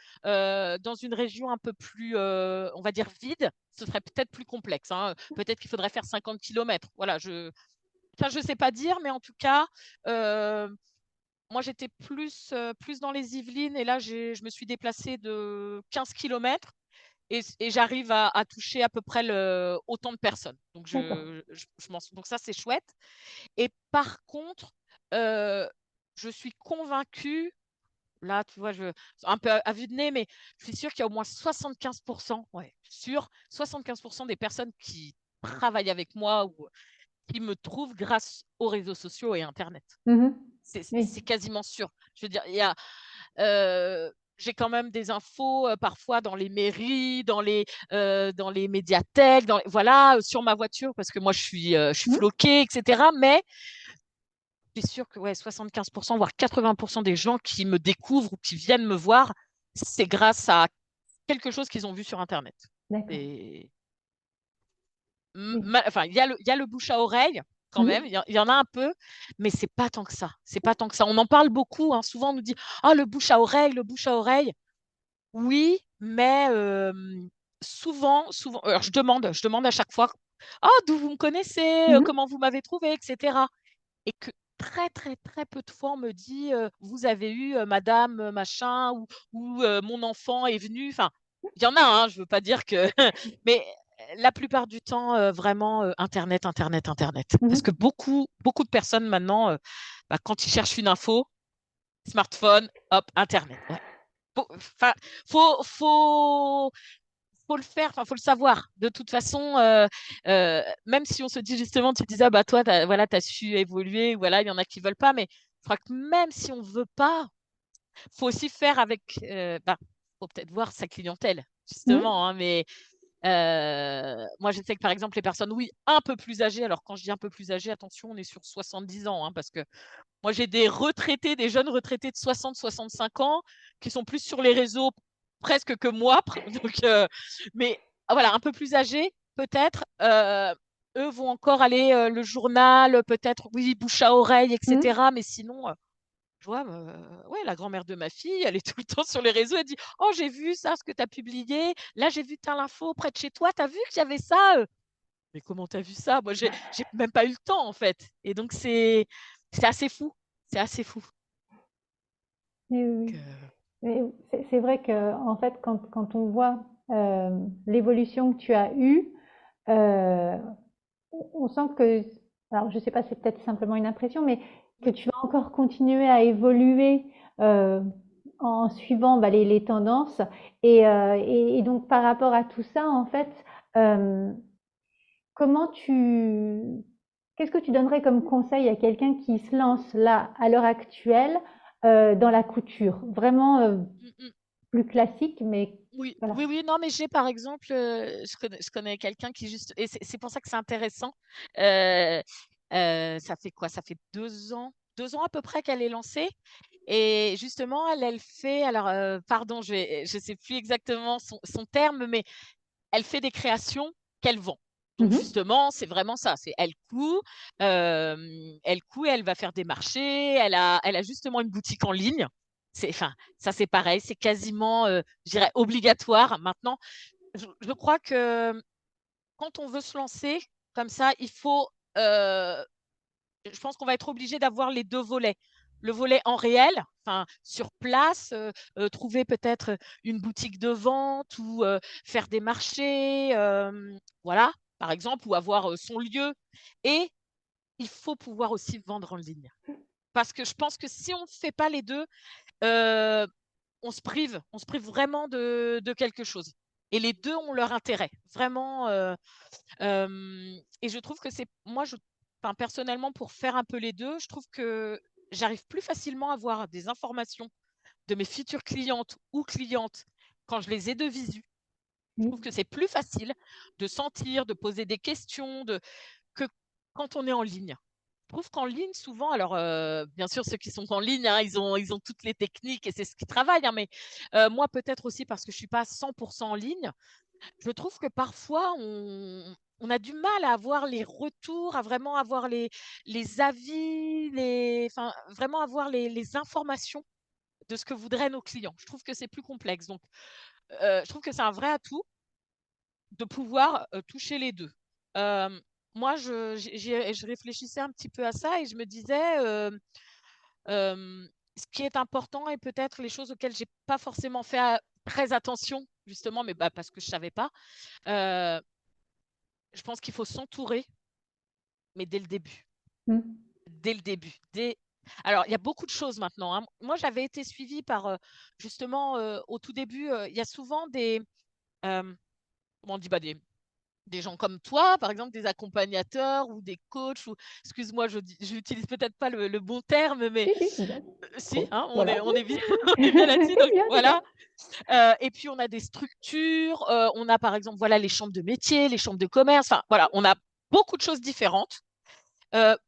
C: dans une région un peu plus, on va dire, vide, ce serait peut-être plus complexe, hein. Peut-être qu'il faudrait faire 50 kilomètres. Voilà, enfin, je sais pas dire, mais en tout cas, euh, moi, j'étais plus dans les Yvelines et là, je me suis déplacée de 15 kilomètres et j'arrive à toucher à peu près autant de personnes. Donc,
A: D'accord.
C: donc ça, c'est chouette. Et par contre, euh, je suis convaincue, là, tu vois, un peu à vue de nez, mais je suis sûre qu'il y a au moins 75%, ouais, sûr, 75% des personnes qui travaillent avec moi ou qui me trouvent grâce aux réseaux sociaux et Internet.
A: Mhm. Oui.
C: C'est quasiment sûr. Je veux dire, euh, j'ai quand même des infos parfois dans les mairies, dans les médiathèques, voilà, sur ma voiture, parce que moi, je suis
A: Mhm.
C: floquée, etc. Mais je suis sûre que ouais, 75%, voire 80% des gens qui me découvrent ou qui viennent me voir, c'est grâce à quelque chose qu'ils ont vu sur Internet.
A: D'accord.
C: Et
A: Oui.
C: enfin, il y a le bouche à oreille quand même,
A: Mhm.
C: il y en a un peu, mais c'est pas tant que ça. C'est pas tant que ça. On en parle beaucoup, hein. Souvent, on nous dit, ah, le bouche à oreille, le bouche à oreille. Oui, mais souvent, alors je demande à chaque fois, ah, d'où vous me connaissez,
A: Mhm.
C: comment vous m'avez trouvé, etc. Et que très, très, très peu de fois, on me dit, vous avez eu madame machin ou mon enfant est venu. Enfin, il y en a, hein, je veux pas dire que. Mais la plupart du temps, vraiment, Internet, Internet, Internet. Parce que
A: Mhm.
C: beaucoup de personnes maintenant, bah, quand ils cherchent une info, smartphone, hop, Internet. Ouais. Enfin, faut, faut, faut le faire, enfin, faut le savoir. De toute façon, même si on se dit justement, tu disais, ah, bah, toi, voilà, tu as su évoluer, voilà, il y en a qui veulent pas, mais je crois que même si on veut pas, faut aussi faire avec, bah, faut peut-être voir sa clientèle,
A: Mhm.
C: justement, hein, mais moi, je sais que par exemple, les personnes, oui, un peu plus âgées, alors quand je dis un peu plus âgées, attention, on est sur 70 ans, hein, parce que moi, j'ai des retraités, des jeunes retraités de 60-65 ans qui sont plus sur les réseaux presque que moi. Donc, mais voilà, un peu plus âgés, peut-être. Eux vont encore aller le journal, peut-être, oui, bouche à oreille,
A: Mhm.
C: etc. Mais sinon, je vois, ouais, la grand-mère de ma fille, elle est tout le temps sur les réseaux. Elle dit, oh, j'ai vu ça, ce que tu as publié. Là, j'ai vu telle info près de chez toi. Tu as vu qu'il y avait ça? Mais comment tu as vu ça? Moi, j'ai même pas eu le temps, en fait. Et donc, c'est assez fou. C'est assez fou.
A: Oui, oui,
C: Que...
A: oui. Mais c'est vrai que en fait, quand on voit l'évolution que tu as eue, euh, on sent que, alors je sais pas, c'est peut-être simplement une impression, mais que
C: Oui,
A: tu vas encore continuer à évoluer euh, en suivant bah, les tendances. Et donc par rapport à tout ça, en fait, euh, comment tu, qu'est-ce que tu donnerais comme conseil à quelqu'un qui se lance là, à l'heure actuelle, dans la couture? Vraiment
C: mm, mm.
A: plus classique, mais
C: Oui,
A: voilà.
C: oui, oui, non, mais j'ai par exemple, je connais quelqu'un qui juste, et c'est pour ça que c'est intéressant. Euh, Ça fait quoi? Ça fait 2 ans à peu près qu'elle est lancée. Et justement, elle fait, alors, pardon, je sais plus exactement son terme, mais elle fait des créations qu'elle vend. Donc
A: Mhm.
C: justement, c'est vraiment ça. C'est elle coud, elle va faire des marchés. Elle a justement une boutique en ligne. Enfin, ça c'est pareil, c'est quasiment, je dirais, obligatoire. Maintenant, je crois que quand on veut se lancer comme ça, je pense qu'on va être obligé d'avoir les deux volets. le volet en réel, enfin sur place, trouver peut-être une boutique de vente ou faire des marchés, voilà, par exemple, ou avoir son lieu. Et il faut pouvoir aussi vendre en ligne. Parce que je pense que si on ne fait pas les deux, euh, on se prive vraiment de quelque chose. Et les deux ont leur intérêt, vraiment. Et je trouve que moi, enfin, personnellement, pour faire un peu les deux, je trouve que j'arrive plus facilement à avoir des informations de mes futures clientes ou clientes quand je les ai de visu. Je trouve que c'est plus facile de sentir, de poser des questions, que quand on est en ligne. Je trouve qu'en ligne, souvent, alors bien sûr, ceux qui sont en ligne, hein, ils ont toutes les techniques et c'est ce qu'ils travaillent, hein, mais moi, peut-être aussi parce que je ne suis pas 100% en ligne, je trouve que parfois, on a du mal à avoir les retours, à vraiment avoir les avis, enfin, vraiment avoir les informations de ce que voudraient nos clients. Je trouve que c'est plus complexe. Donc, je trouve que c'est un vrai atout de pouvoir toucher les deux. Moi, je réfléchissais un petit peu à ça et je me disais, ce qui est important et peut-être les choses auxquelles j'ai pas forcément fait très attention, justement, mais parce que je savais pas, euh, je pense qu'il faut s'entourer, mais dès le début.
A: Mm.
C: Dès le début. Alors, il y a beaucoup de choses maintenant, hein. Moi, j'avais été suivie par, justement, au tout début, il y a souvent comment on dit, des gens comme toi, par exemple, des accompagnateurs ou des coachs, ou excuse-moi, je n'utilise peut-être pas le bon terme, mais
A: Si, c'est bien.
C: si, hein,
A: Voilà.
C: on est bien, on est bien là-dessus, donc
A: C'est bien, c'est bien.
C: voilà. Et puis on a des structures, on a par exemple voilà les chambres de métier, les chambres de commerce, enfin voilà, on a beaucoup de choses différentes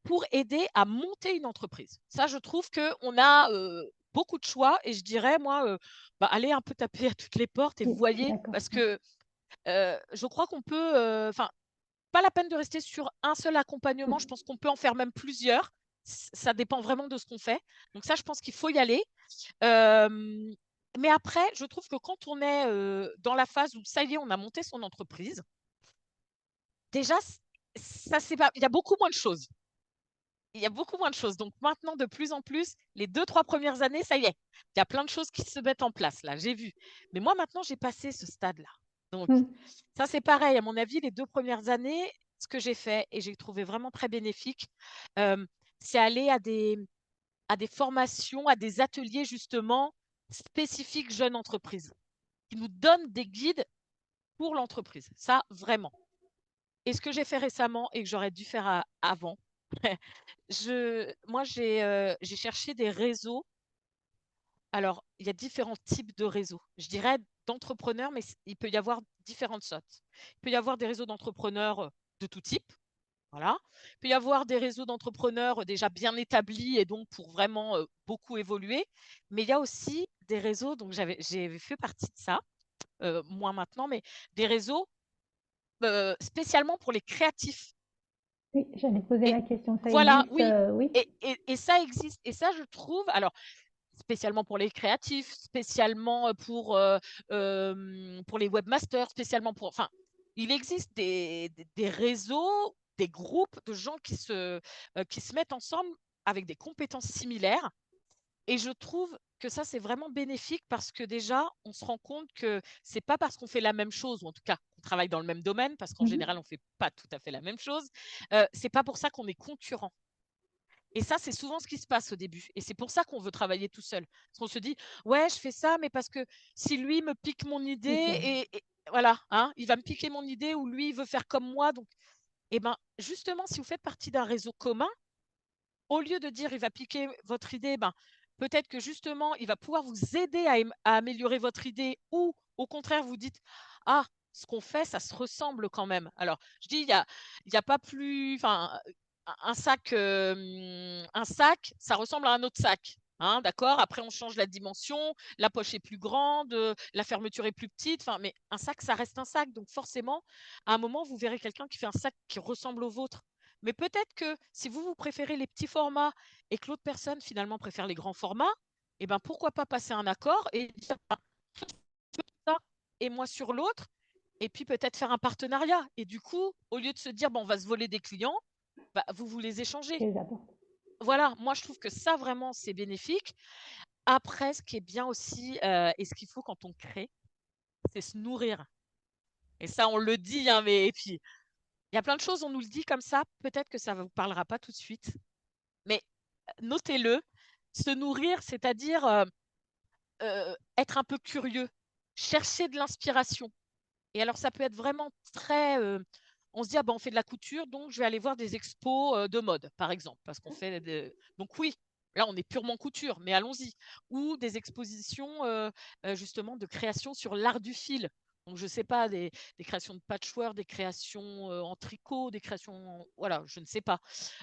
C: pour aider à monter une entreprise. Ça, je trouve que on a beaucoup de choix et je dirais moi, allez un peu taper à toutes les portes et
A: Oui,
C: voyez
A: d'accord.
C: parce que je crois qu'on peut, enfin, pas la peine de rester sur un seul accompagnement. Je pense qu'on peut en faire même plusieurs. Ça dépend vraiment de ce qu'on fait. Donc ça, je pense qu'il faut y aller. Mais après, je trouve que quand on est dans la phase où ça y est, on a monté son entreprise, déjà, ça c'est pas. Il y a beaucoup moins de choses. Il y a beaucoup moins de choses. Donc maintenant, de plus en plus, les 2, 3 premières années, ça y est, il y a plein de choses qui se mettent en place là. J'ai vu. Mais moi, maintenant, j'ai passé ce stade-là. Donc
A: Mm.
C: ça, c'est pareil. À mon avis, les 2 premières années, ce que j'ai fait et j'ai trouvé vraiment très bénéfique, euh, c'est aller à des formations, à des ateliers justement spécifiques jeunes entreprises qui nous donnent des guides pour l'entreprise. Ça, vraiment. Et ce que j'ai fait récemment et que j'aurais dû faire avant, moi, j'ai cherché des réseaux. Alors, il y a différents types de réseaux. Je dirais d'entrepreneurs, mais il peut y avoir différentes sortes. Il peut y avoir des réseaux d'entrepreneurs de tout type. Voilà. Il peut y avoir des réseaux d'entrepreneurs déjà bien établis et donc pour vraiment beaucoup évoluer. Mais il y a aussi des réseaux, donc j'ai fait partie de ça, moins maintenant, mais des réseaux spécialement pour les créatifs.
A: Oui, j'allais poser
C: Et
A: la question. Ça
C: voilà,
A: existe,
C: oui.
A: oui.
C: Et ça existe. Et ça, je trouve, alors, spécialement pour les créatifs, spécialement pour les webmasters, spécialement pour. Enfin, il existe des réseaux, des groupes de gens qui se mettent ensemble avec des compétences similaires. Et je trouve que ça, c'est vraiment bénéfique parce que déjà, on se rend compte que c'est pas parce qu'on fait la même chose, ou en tout cas, qu'on travaille dans le même domaine, parce qu'en
A: Mhm.
C: général, on fait pas tout à fait la même chose, c'est pas pour ça qu'on est concurrent. Et ça, c'est souvent ce qui se passe au début. Et c'est pour ça qu'on veut travailler tout seul. Parce qu'on se dit, ouais, je fais ça, mais parce que si lui me pique mon idée,
A: Oui, c'est vrai.
C: et voilà, hein, il va me piquer mon idée, ou lui, il veut faire comme moi. Donc, eh ben, justement, si vous faites partie d'un réseau commun, au lieu de dire, il va piquer votre idée, ben, peut-être que justement, il va pouvoir vous aider à améliorer votre idée, ou au contraire, vous dites, ah, ce qu'on fait, ça se ressemble quand même. Alors, je dis, il y a pas plus, enfin, un sac, ça ressemble à un autre sac. Hein, d'accord. Après, on change la dimension, la poche est plus grande, la fermeture est plus petite. Enfin, mais un sac, ça reste un sac. Donc, forcément, à un moment, vous verrez quelqu'un qui fait un sac qui ressemble au vôtre. Mais peut-être que si vous préférez les petits formats et que l'autre personne finalement préfère les grands formats, eh ben pourquoi pas passer un accord et dire ça et moi sur l'autre, et puis peut-être faire un partenariat. Et du coup, au lieu de se dire bon, on va se voler des clients, vous les échangez.
A: Je les apporte.
C: voilà, moi je trouve que ça vraiment c'est bénéfique. Après, ce qui est bien aussi, et ce qu'il faut quand on crée, c'est se nourrir. Et ça, on le dit, hein, mais et puis il y a plein de choses, on nous le dit comme ça, peut-être que ça ne vous parlera pas tout de suite, mais notez-le, se nourrir, c'est-à-dire, être un peu curieux, chercher de l'inspiration. Et alors ça peut être vraiment très, on se dit: «Ah bah, on fait de la couture, donc je vais aller voir des expos, de mode», par exemple, parce qu'on fait de donc oui, là, on est purement couture, mais allons-y. Ou des expositions, justement de création sur l'art du fil. Donc je sais pas, des créations de patchwork, des créations, en tricot, des créations voilà, je ne sais pas.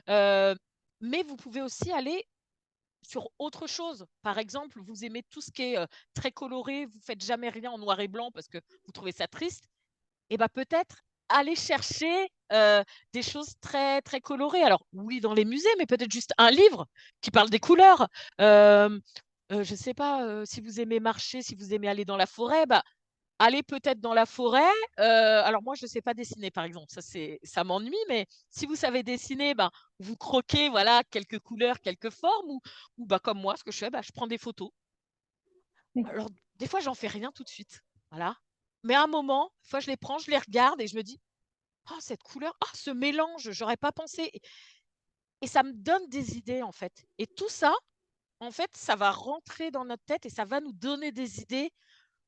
C: Heu, mais vous pouvez aussi aller sur autre chose. Par exemple, vous aimez tout ce qui est, très coloré, vous faites jamais rien en noir et blanc parce que vous trouvez ça triste, et bah, peut-être aller chercher, des choses très, très colorées. Alors oui, dans les musées, mais peut-être juste un livre qui parle des couleurs. Hem, je sais pas, si vous aimez marcher, si vous aimez aller dans la forêt, bah, allez peut-être dans la forêt. Alors moi, je ne sais pas dessiner, par exemple, ça m'ennuie, mais si vous savez dessiner, ben, vous croquez, voilà, quelques couleurs, quelques formes ou bah, comme moi, ce que je fais, bah, je prends des photos.
A: Oui.
C: Alors des fois, j'en fais rien tout de suite, voilà. Mais à un moment, des fois, je les prends, je les regarde et je me dis: «Oh cette couleur, ah ce mélange, j'aurais pas pensé» et ça me donne des idées, en fait. Et tout ça, en fait, ça va rentrer dans notre tête et ça va nous donner des idées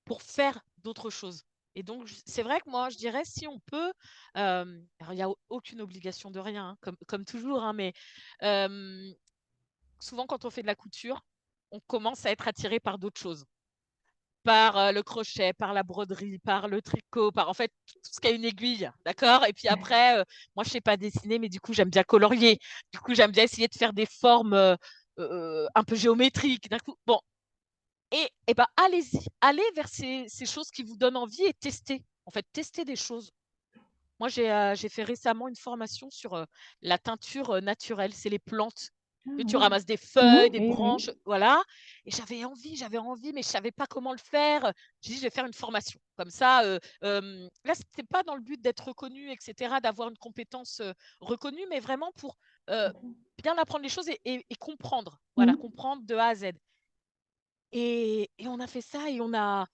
C: pour faire d'autres choses. Et donc j c'est vrai que moi, je dirais si on peut, alors il y a aucune obligation de rien, hein, comme toujours, hein, mais hem, souvent quand on fait de la couture, on commence à être attiré par d'autres choses. Par, le crochet, par la broderie, par le tricot, par en fait tout ce qui a une aiguille, d'accord? Et puis après, moi je sais pas dessiner, mais du coup j'aime bien colorier. Du coup, j'aime bien essayer de faire des formes, un peu géométriques. D'un coup bon, et bah, allez-y, allez vers ces choses qui vous donnent envie et testez. En fait, testez des choses. Moi, j'ai fait récemment une formation sur, la teinture, naturelle, c'est les plantes.
A: Ah
C: Tu
A: oui.
C: ramasses des
A: Mhm,
C: feuilles, des
A: oui, oui.
C: branches, voilà, et j'avais envie, mais je savais pas comment le faire. J'ai dit: «Je vais faire une formation». Comme ça, là, c'était pas dans le but d'être reconnue et cetera, d'avoir une compétence, reconnue, mais vraiment pour, heu, bien apprendre les choses et comprendre. Voilà,
A: Mhm.
C: comprendre de A à Z. Et on a fait ça et on a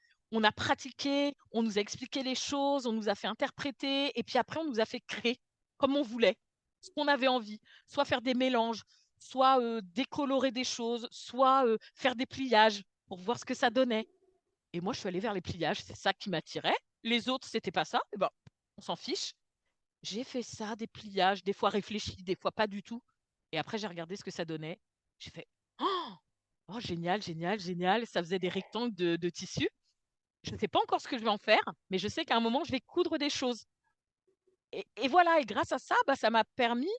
C: pratiqué, on nous a expliqué les choses, on nous a fait interpréter et puis après on nous a fait créer comme on voulait, ce qu'on avait envie. Soit faire des mélanges, soit, décolorer des choses, soit, faire des pliages pour voir ce que ça donnait. Et moi je suis allée vers les pliages, c'est ça qui m'attirait. Les autres, c'était pas ça, et ben, on s'en fiche. J'ai fait ça, des pliages, des fois réfléchis, des fois pas du tout, et après j'ai regardé ce que ça donnait. J'ai fait: «Oh! Oh génial, génial, génial!» Ça faisait des rectangles de tissu. Je ne sais pas encore ce que je vais en faire, mais je sais qu'à un moment, je vais coudre des choses. Et voilà, et grâce à ça, bah, ça m'a permis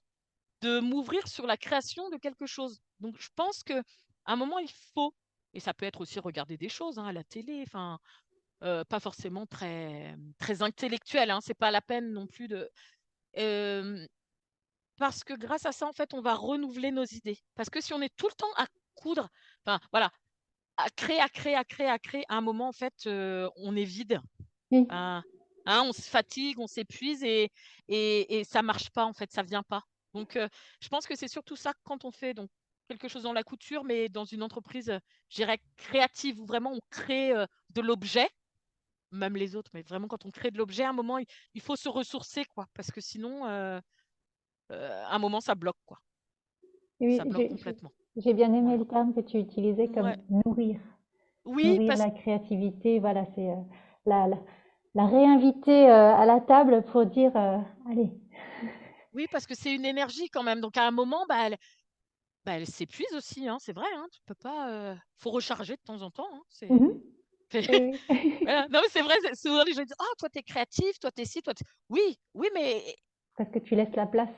C: de m'ouvrir sur la création de quelque chose. Donc je pense qu'à un moment, il faut, et ça peut être aussi regarder des choses, hein, à la télé, enfin, pas forcément très, très intellectuel, hein, c'est pas la peine non plus de hem, parce que grâce à ça, en fait, on va renouveler nos idées. Parce que si on est tout le temps à coudre, enfin voilà, à créer, à créer, à créer, à créer, à un moment, en fait, on est vide.
A: Oui.
C: Hein, hein, on se fatigue, on s'épuise et ça marche pas, en fait, ça vient pas. Donc je pense que c'est surtout ça quand on fait donc quelque chose dans la couture, mais dans une entreprise, je dirais créative, où vraiment on crée, de l'objet, même les autres, mais vraiment quand on crée de l'objet, à un moment, il faut se ressourcer, quoi, parce que sinon, à un moment, ça bloque, quoi.
A: Oui,
C: Ça bloque complètement.
A: j'ai bien aimé
C: Voilà.
A: le terme que tu utilisais comme
C: Ouais.
A: nourrir.
C: Oui,
A: Nourrir
C: parce
A: la créativité, voilà, c'est la, la, la réinviter à la table pour dire allez.
C: oui, parce que c'est une énergie quand même, donc à un moment, bah, elle s'épuise aussi, hein, c'est vrai, hein, tu peux pas, faut recharger de temps en temps, hein,
A: Mhm. Oui, oui.
C: voilà. Non, mais c'est vrai, c'est souvent les gens disent: «Ah toi tu es créatif, toi tu es ci, toi tu» oui, oui, mais
A: Parce que tu laisses la place.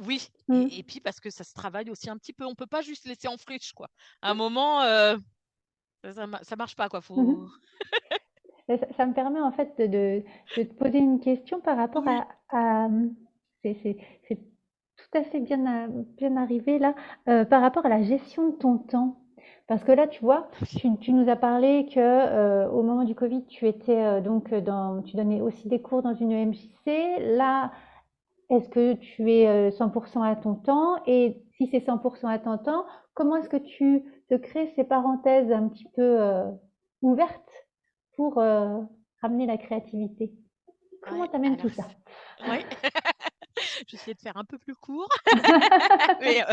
C: oui,
A: Mm.
C: et puis parce que ça se travaille aussi un petit peu, on peut pas juste laisser en friche, quoi. À un moment, ça marche pas, quoi, faut
A: Mhm. Et ça me permet en fait de te poser une question par rapport
C: oui,
A: c'est c'est tout à fait bien, bien arrivé là, par rapport à la gestion de ton temps. Parce que là, tu vois, tu nous as parlé que au moment du Covid, tu étais donc tu donnais aussi des cours dans une EMJC. Là, est-ce que tu es 100% à ton temps? Et si c'est 100% à ton temps, comment est-ce que tu te crées ces parenthèses un petit peu ouvertes pour ramener la créativité? Comment
C: Ouais,
A: tu amènes
C: alors
A: tout ça?
C: ouais, je vais essayer de faire un peu plus court. Mais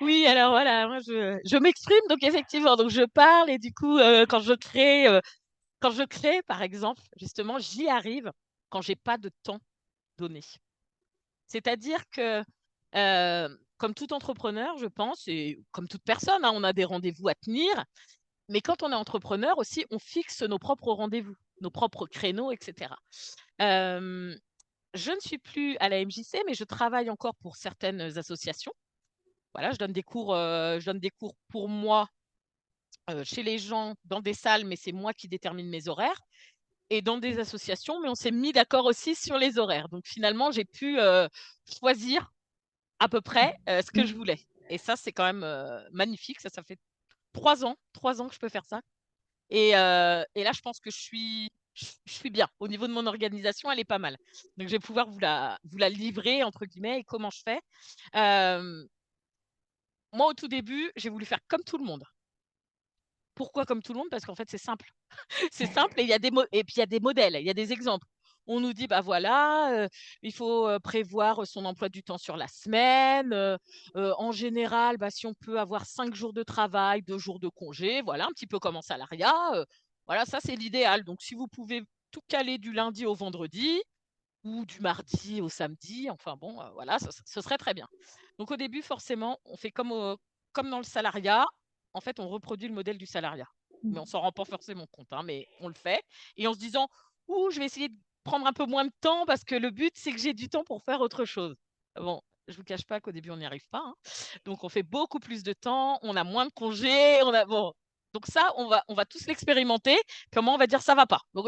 C: oui, alors voilà, moi je m'exprime donc effectivement, donc je parle et du coup quand je crée par exemple, justement, j'y arrive quand j'ai pas de temps donné. C'est-à-dire que comme tout entrepreneur, je pense, et comme toute personne, hein, on a des rendez-vous à tenir, mais quand on est entrepreneur aussi, on fixe nos propres rendez-vous, nos propres créneaux, etc. Euh, je ne suis plus à la MJC, mais je travaille encore pour certaines associations. Voilà, je donne des cours pour moi chez les gens dans des salles, mais c'est moi qui détermine mes horaires. Et dans des associations, mais on s'est mis d'accord aussi sur les horaires. Donc finalement, j'ai pu choisir à peu près ce que je voulais. Et ça, c'est quand même magnifique. Ça fait 3 ans que je peux faire ça. Et là, je pense que je suis bien. Au niveau de mon organisation, elle est pas mal. Donc, je vais pouvoir vous la livrer, entre guillemets, et comment je fais. Euh, Moi, au tout début, j'ai voulu faire comme tout le monde. Pourquoi comme tout le monde? Parce qu'en fait, c'est simple. C'est simple et et puis il y a des modèles, il y a des exemples. On nous dit, bah voilà, il faut prévoir son emploi du temps sur la semaine. En général, bah, si on peut avoir 5 jours de travail, 2 jours de congé, voilà, un petit peu comme en salariat. Voilà, ça, c'est l'idéal. Donc, si vous pouvez tout caler du lundi au vendredi ou du mardi au samedi, enfin bon, voilà, ce serait très bien. Donc, au début, forcément, on fait comme dans le salariat. En fait, on reproduit le modèle du salariat. Mais on s'en rend pas forcément compte, hein, mais on le fait. Et en se disant, ouh, je vais essayer de prendre un peu moins de temps parce que le but, c'est que j'ai du temps pour faire autre chose. Bon, je vous cache pas qu'au début, on n'y arrive pas, hein. Donc, on fait beaucoup plus de temps, on a moins de congés, bon. Donc ça, on va tous l'expérimenter. Comment on va dire ça va pas. Donc,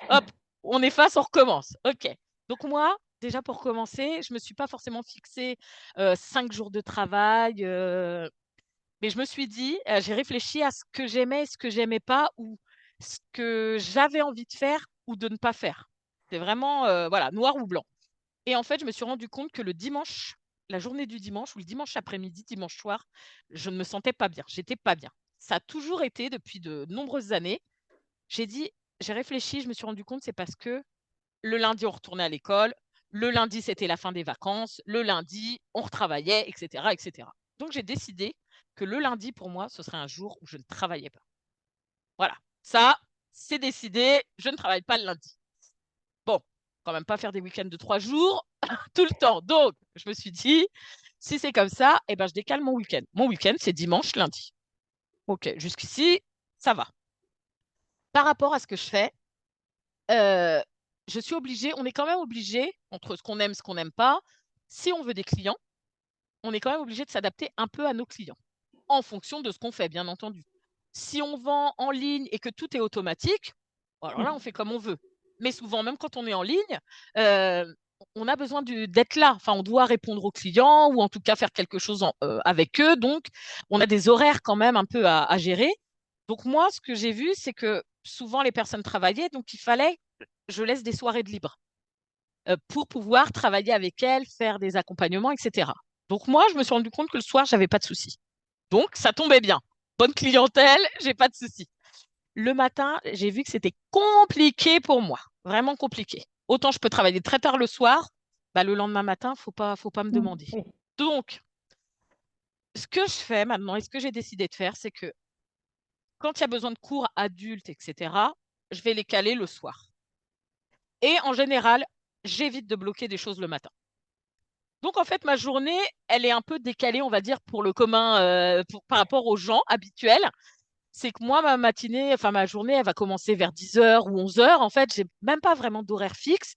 C: hop, on efface, on recommence. OK. Donc moi, déjà pour commencer, je me suis pas forcément fixé 5 jours de travail. Mais je me suis dit, j'ai réfléchi à ce que j'aimais et ce que j'aimais pas, ou ce que j'avais envie de faire ou de ne pas faire. C'est vraiment, voilà, noir ou blanc. Et en fait, je me suis rendu compte que le dimanche, la journée du dimanche ou le dimanche après-midi, dimanche soir, je ne me sentais pas bien. J'étais pas bien. Ça a toujours été depuis de nombreuses années. J'ai dit, j'ai réfléchi, je me suis rendu compte, c'est parce que le lundi, on retournait à l'école. Le lundi, c'était la fin des vacances. Le lundi, on retravaillait, etc., etc. Donc, j'ai décidé que le lundi, pour moi, ce serait un jour où je ne travaillais pas. Voilà. Ça, c'est décidé. Je ne travaille pas le lundi. Bon, quand même pas faire des week-ends de 3 jours tout le temps. Donc, je me suis dit, si c'est comme ça, eh ben, je décale mon week-end. Mon week-end, c'est dimanche, lundi. OK, jusqu'ici, ça va. Par rapport à ce que je fais, euh, je suis obligée, on est quand même obligé, entre ce qu'on n'aime pas, si on veut des clients, on est quand même obligé de s'adapter un peu à nos clients, en fonction de ce qu'on fait, bien entendu. Si on vend en ligne et que tout est automatique, alors là, on fait comme on veut. Mais souvent, même quand on est en ligne, euh, on a besoin d'être là. Enfin, on doit répondre aux clients ou en tout cas faire quelque chose avec eux. Donc, on a des horaires quand même un peu à gérer. Donc, moi, ce que j'ai vu, c'est que souvent, les personnes travaillaient. Donc, il fallait que je laisse des soirées de libre pour pouvoir travailler avec elles, faire des accompagnements, etc. Donc, moi, je me suis rendu compte que le soir, j'avais pas de soucis. Donc, ça tombait bien. Bonne clientèle, j'ai pas de soucis. Le matin, j'ai vu que c'était compliqué pour moi, vraiment compliqué. Autant je peux travailler très tard le soir, bah, le lendemain matin, faut pas me demander.
A: Oui.
C: Donc, ce que je fais maintenant et ce que j'ai décidé de faire, c'est que quand il y a besoin de cours adultes, etc., je vais les caler le soir. Et en général, j'évite de bloquer des choses le matin. Donc, en fait, ma journée, elle est un peu décalée, on va dire, pour le commun, par rapport aux gens habituels. C'est que moi, ma matinée, enfin ma journée, elle va commencer vers 10 h ou 11 h. En fait, j'ai même pas vraiment d'horaire fixe.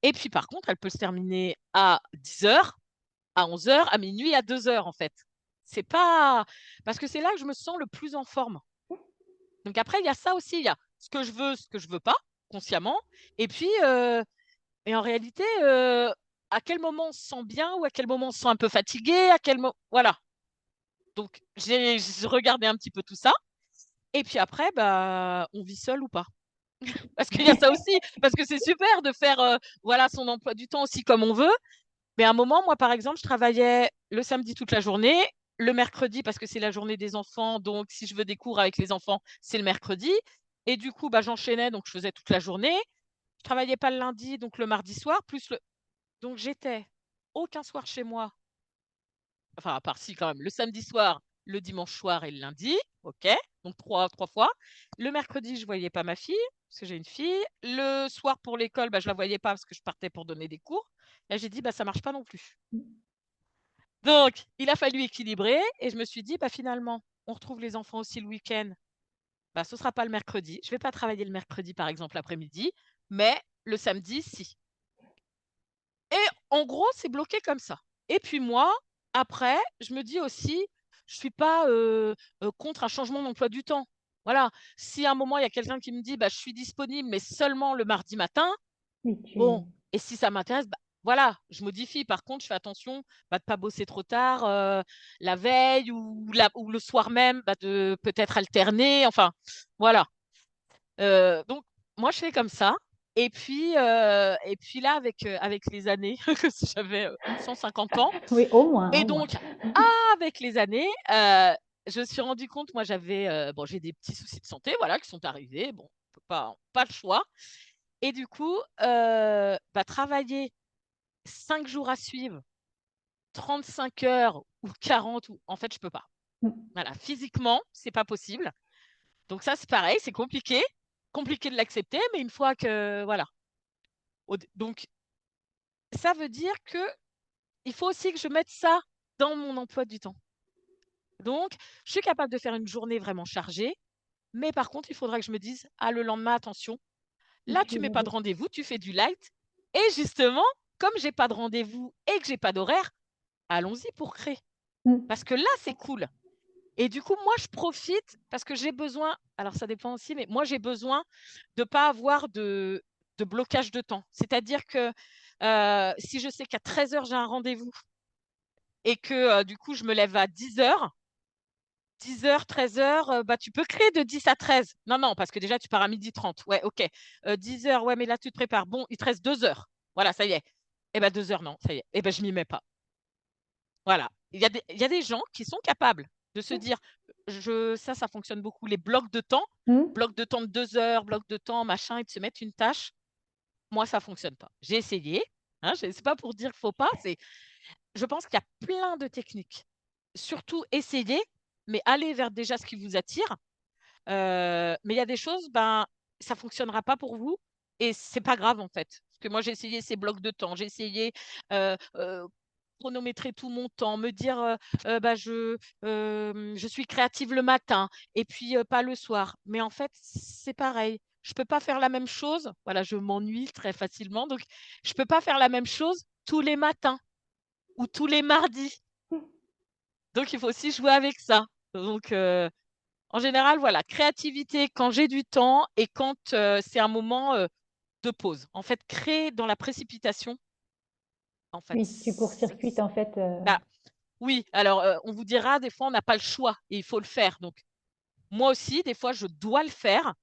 C: Et puis, par contre, elle peut se terminer à 10 h, à 11 h, à minuit, à 2 h, en fait. C'est pas... Parce que c'est là que je me sens le plus en forme. Donc après, il y a ça aussi. Il y a ce que je veux pas, consciemment. Et puis, et en réalité, à quel moment on se sent bien ou à quel moment on se sent un peu fatigué, à quel moment... Voilà. Donc, j'ai regardé un petit peu tout ça. Et puis après, bah, on vit seul ou pas. Parce qu'il y a ça aussi, parce que c'est super de faire voilà, son emploi du temps aussi comme on veut. Mais à un moment, moi, par exemple, je travaillais le samedi toute la journée, le mercredi parce que c'est la journée des enfants, donc si je veux des cours avec les enfants, c'est le mercredi. Et du coup, bah, j'enchaînais, donc je faisais toute la journée. Je travaillais pas le lundi, donc le mardi soir, plus le donc j'étais aucun soir chez moi. Enfin, à part si quand même, le samedi soir, le dimanche soir et le lundi, OK, donc trois fois. Le mercredi, je voyais pas ma fille, parce que j'ai une fille. Le soir pour l'école, bah, je la voyais pas parce que je partais pour donner des cours. Là, j'ai dit: «Bah, ça marche pas non plus». Donc il a fallu équilibrer et je me suis dit: «Bah, finalement, on retrouve les enfants aussi le week-end, bah, ce sera pas le mercredi. Je vais pas travailler le mercredi, par exemple, l'après-midi, mais le samedi, si». Et en gros, c'est bloqué comme ça. Et puis moi, après, je me dis aussi, je suis pas, contre un changement d'emploi du temps. Voilà, si à un moment, il y a quelqu'un qui me dit: «Bah, je suis disponible, mais seulement le mardi matin»,
D: Oui,
C: bon, et si ça m'intéresse, bah, voilà, je modifie. Par contre, je fais attention, bah, de pas bosser trop tard, la veille ou le soir même, bah, de peut-être alterner, enfin, voilà. Donc moi, je fais comme ça et puis là, avec les années, que j'avais, 150 ans
D: oui, au moins,
C: et
D: au moins.
C: donc avec les années, je me suis rendu compte, moi, j'avais, bon, j'ai des petits soucis de santé, voilà, qui sont arrivés. Bon, on peut pas le choix et du coup, bah, travailler 5 jours à suivre, 35 heures ou 40 ou en fait, je peux pas.
D: Mmh.
C: Voilà, physiquement, c'est pas possible. Donc ça, c'est pareil, c'est compliqué. Compliqué de l'accepter, mais une fois que voilà. Donc ça veut dire que il faut aussi que je mette ça dans mon emploi du temps. Donc, je suis capable de faire une journée vraiment chargée, mais par contre, il faudra que je me dise: «Ah, le lendemain, attention, là, tu
D: Tu
C: mets
D: mets
C: pas
D: des
C: de rendez-vous, tu fais du light» et justement, comme j'ai pas de rendez-vous et que j'ai pas d'horaire, allons-y pour créer.
D: mmh.
C: Parce que là, c'est cool et du coup, moi, je profite parce que j'ai besoin alors ça dépend aussi, mais moi, j'ai besoin de pas avoir de blocage de temps. C'est-à-dire que, si je sais qu'à 13 heures j'ai un rendez-vous et que, du coup, je me lève à 10 heures, 13 heures, bah, tu peux créer de 10 à 13. Non, non, parce que déjà tu pars à 12h30. Ouais, OK. 10 heures, ouais, mais là tu te prépares. Bon, il te reste 2 heures. Voilà, ça y est. Eh ben 2 heures, non, ça y est. Eh ben je m'y mets pas. Voilà. Il y a des gens qui sont capables de se dire, ça fonctionne beaucoup, les blocs de temps,
D: Mmh.
C: blocs de temps de 2 heures, blocs de temps, machin et de se mettre une tâche. Moi, ça fonctionne pas. J'ai essayé, hein, c'est pas pour dire qu'il faut pas, je pense qu'il y a plein de techniques. Surtout essayez, mais allez vers déjà ce qui vous attire. Mais il y a des choses, ben, ça fonctionnera pas pour vous et c'est pas grave en fait. Parce que moi j'ai essayé ces blocs de temps, j'ai essayé, chronométrer tout mon temps, me dire, bah, je suis créative le matin et puis, pas le soir. Mais en fait, c'est pareil. Je peux pas faire la même chose. Voilà, je m'ennuie très facilement, donc je peux pas faire la même chose tous les matins ou tous les mardis. Donc il faut aussi jouer avec ça. Donc en général, voilà, créativité quand j'ai du temps et quand, c'est un moment, de pause. En fait, créer dans la précipitation, en fait,
D: Oui, tu court-circuites en fait,
C: bah, oui, alors, on vous dira des fois on n'a pas le choix et il faut le faire. Donc moi aussi, des fois, je dois le faire,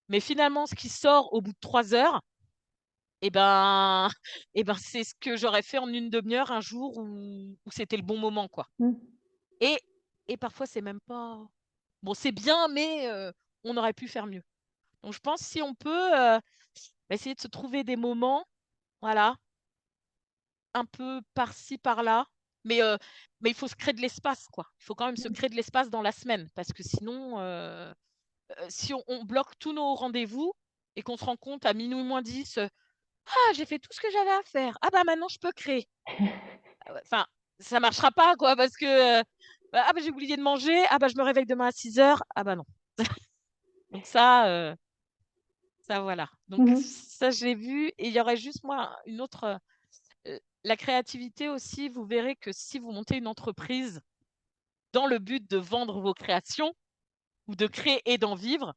C: mais finalement, ce qui sort au bout de 3 heures et ben et ben, c'est ce que j'aurais fait en une demi heure un jour où c'était le bon moment, quoi.
D: mmh.
C: Et et parfois, c'est même pas bon, c'est bien, mais on aurait pu faire mieux. Donc je pense si on peut, essayer de se trouver des moments, voilà, un peu par-ci, par-là, mais il faut se créer de l'espace, quoi. Il faut quand même se créer de l'espace dans la semaine parce que sinon, si on bloque tous nos rendez-vous et qu'on se rend compte à 10:moins 10, «Ah, j'ai fait tout ce que j'avais à faire. Ah bah, maintenant je peux créer». Ah ouais, enfin, ça marchera pas, quoi, parce que, «Ah bah, j'ai oublié de manger. Ah bah, je me réveille demain à 6 heures. Ah bah, non». Donc ça voilà. Donc
D: Mmh mh.
C: ça, je l'ai vu et il y aurait juste moi une autre, la créativité aussi, vous verrez que si vous montez une entreprise dans le but de vendre vos créations ou de créer et d'en vivre,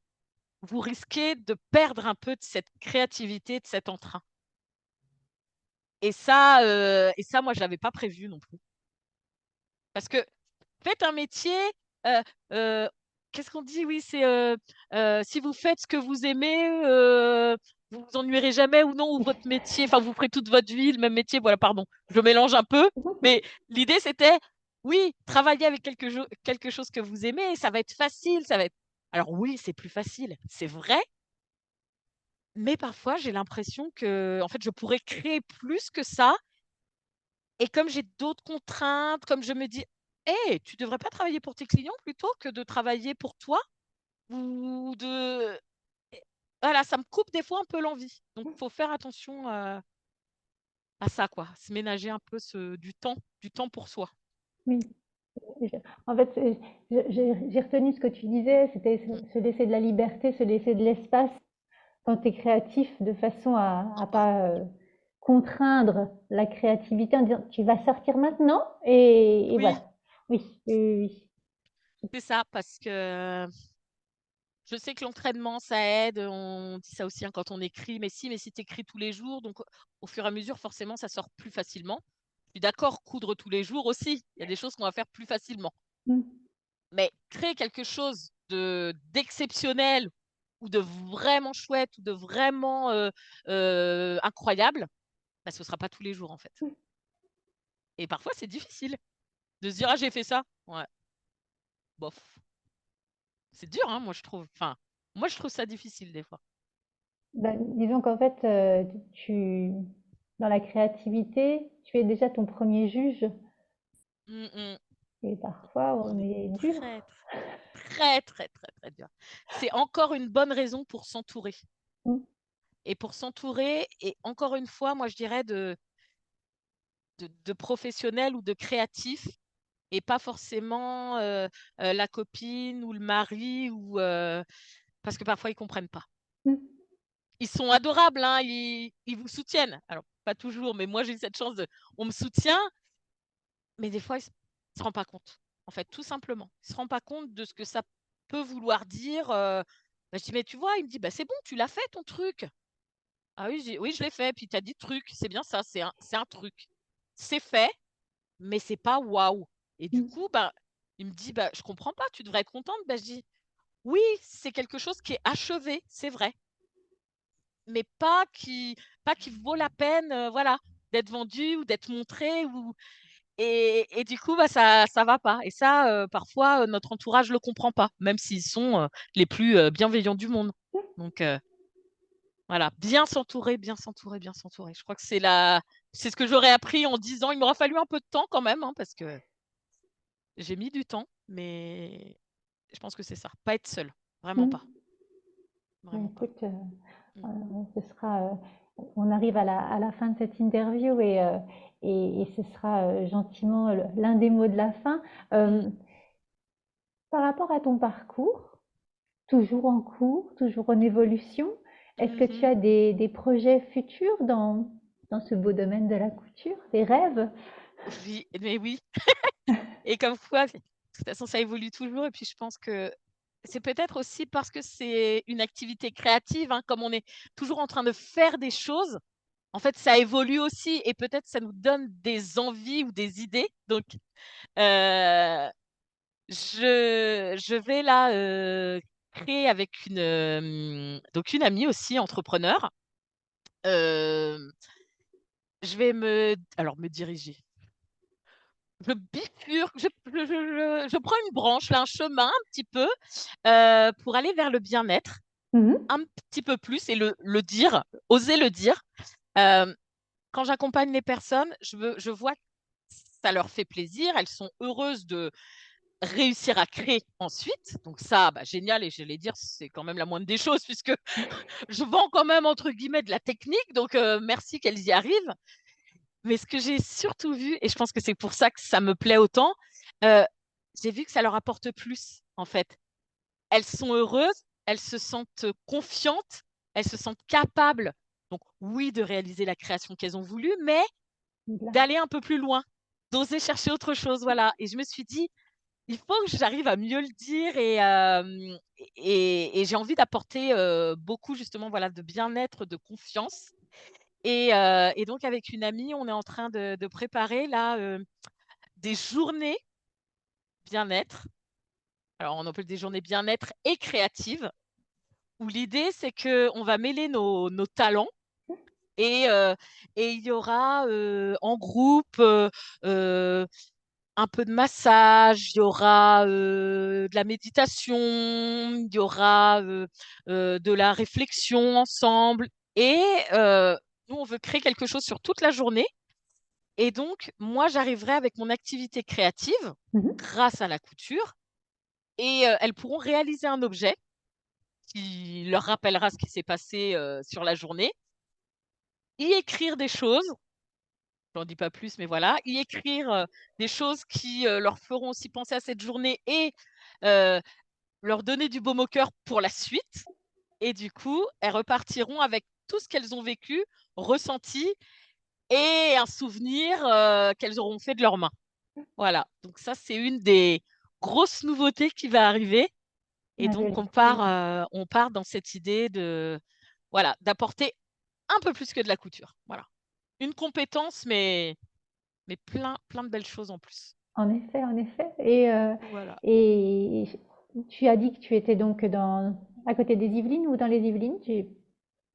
C: vous risquez de perdre un peu de cette créativité, de cet entrain et ça, moi, je l'avais pas prévu non plus. Parce que faites un métier, heu qu'est-ce qu'on dit? Oui, c'est, si vous faites ce que vous aimez, vous vous ennuierez jamais ou non, ou votre métier, enfin, vous ferez toute votre vie le même métier. Voilà, pardon, je mélange un peu. Mais l'idée, c'était, oui, travailler avec quelque chose que vous aimez, ça va être facile, ça va être. Alors oui, c'est plus facile, c'est vrai. Mais parfois, j'ai l'impression que, en fait, je pourrais créer plus que ça. Et comme j'ai d'autres contraintes, comme je me dis, hé, tu devrais pas travailler pour tes clients plutôt que de travailler pour toi ou de. Voilà, ça me coupe des fois un peu l'envie. Donc, il faut faire attention à ça, quoi. Se ménager un peu du temps pour soi.
A: Oui. En fait, j'ai retenu ce que tu disais, c'était
C: Mm.
A: se laisser de la liberté, se laisser de l'espace quand tu es créatif, de façon à
C: Ah
A: ne
C: bah,
A: pas contraindre la créativité en disant tu vas sortir maintenant et
C: oui,
A: voilà. Oui, oui, oui,
C: c'est ça, parce que je sais que l'entraînement, ça aide. On dit ça aussi hein, quand on écrit. Mais si tu écris tous les jours, donc au fur et à mesure, forcément, ça sort plus facilement. Je suis d'accord, coudre tous les jours aussi. Il y a des choses qu'on va faire plus facilement.
A: oui.
C: Mais créer quelque chose d'exceptionnel ou de vraiment chouette ou de vraiment incroyable, bah, ce ne sera pas tous les jours en fait. Et parfois, c'est difficile de se dire ah j'ai fait ça. Ouais, bof. C'est dur, hein, moi je trouve. Enfin, moi je trouve ça difficile des fois.
A: Ben, disons qu'en fait, dans la créativité, tu es déjà ton premier juge
C: Mm, mm.
A: et parfois
C: On
A: on
C: est
A: est dur.
C: très, très, très, très, très dur. C'est encore une bonne raison pour s'entourer.
A: Mm,
C: Et pour s'entourer, et encore une fois, moi je dirais de professionnels ou de créatifs et pas forcément la copine ou le mari ou parce que parfois ils comprennent pas.
A: mm,
C: Ils sont adorables, hein, ils vous soutiennent. Alors pas toujours, mais moi j'ai eu cette chance on me soutient, mais des fois ils se rendent pas compte. En fait, tout simplement, ils se rendent pas compte de ce que ça peut vouloir dire. Bah, je dis mais tu vois, il me dit bah c'est bon, tu l'as fait ton truc. Ah oui, oui je l'ai fait. Puis tu as dit truc, c'est bien ça, c'est un truc. C'est fait, mais c'est pas waouh. Et du
A: mm,
C: coup, bah, il me dit, bah, je comprends pas, tu devrais être contente. Bah, je dis, oui, c'est quelque chose qui est achevé, c'est vrai, mais pas qui vaut la peine, voilà, d'être vendu ou d'être montré. Et du coup, bah, ça va pas. Et ça, parfois, notre entourage le comprend pas, même s'ils sont les plus bienveillants du monde. Donc, voilà, bien s'entourer, bien s'entourer, bien s'entourer. Je crois que c'est ce que j'aurais appris en 10 ans. Il m'aura fallu un peu de temps quand même, hein, parce que j'ai mis du temps, mais je pense que c'est ça. Pas être seul. Vraiment
A: mm.
C: pas.
A: Ben,
C: Vraiment pas.
A: écoute,
C: Mm.
A: ce sera, on arrive à la fin de cette interview et ce sera gentiment l'un des mots de la fin.
C: Mm.
A: Par rapport à ton parcours, toujours en cours, toujours en évolution, est-ce que tu
C: Mhm.
A: as des projets futurs dans ce beau domaine de la couture, des rêves?
C: Oui, mais oui. Et comme quoi, de toute façon, ça évolue toujours. Et puis, je pense que c'est peut-être aussi parce que c'est une activité créative, hein, comme on est toujours en train de faire des choses. En fait, ça évolue aussi et peut-être ça nous donne des envies ou des idées. Donc, euh, je vais là créer avec donc une amie aussi entrepreneur. Euh, je vais me diriger. Je bifurque, je prends une branche, là, un chemin un petit peu pour aller vers le bien-être
A: Mhm,
C: un petit peu plus et le dire, oser le dire. Euh, Quand j'accompagne les personnes, je vois que ça leur fait plaisir, elles sont heureuses de réussir à créer ensuite. Donc ça, bah, génial, et j'allais dire, c'est quand même la moindre des choses, puisque je vends quand même, entre guillemets, de la technique, donc merci qu'elles y arrivent. Mais ce que j'ai surtout vu, et je pense que c'est pour ça que ça me plaît autant, euh, j'ai vu que ça leur apporte plus, en fait. Elles sont heureuses, elles se sentent confiantes, elles se sentent capables, donc oui, de réaliser la création qu'elles ont voulu, mais
A: là.
C: d'aller un peu plus loin, d'oser chercher autre chose, voilà. Et je me suis dit, il faut que j'arrive à mieux le dire et j'ai envie d'apporter beaucoup justement voilà de bien-être, de confiance. Et donc avec une amie, on est en train de préparer là des journées bien-être. Alors on appelle des journées bien-être et créatives où l'idée, c'est qu'on va mêler nos talents et, euh, et il y aura en groupe un peu de massage, il y aura de la méditation, il y aura de la réflexion ensemble. Et nous, on veut créer quelque chose sur toute la journée. Et donc, moi, j'arriverai avec mon activité créative
A: Mhm.
C: grâce à la couture et elles pourront réaliser un objet qui leur rappellera ce qui s'est passé sur la journée, y écrire des choses, j'en dis pas plus, mais voilà, y écrire des choses qui leur feront aussi penser à cette journée et euh, leur donner du baume au cœur pour la suite. Et du coup, elles repartiront avec tout ce qu'elles ont vécu, ressenti et un souvenir qu'elles auront fait de leurs mains. Voilà. Donc ça, c'est une des grosses nouveautés qui va arriver. Et
A: Ah,
C: donc,
A: joli, joli.
C: on part dans cette idée de, voilà, d'apporter un peu plus que de la couture. Voilà. Une compétence, mais plein de belles choses en plus.
A: En effet, en effet.
C: Voilà.
A: Et tu as dit que tu étais donc à côté des Yvelines ou dans les Yvelines?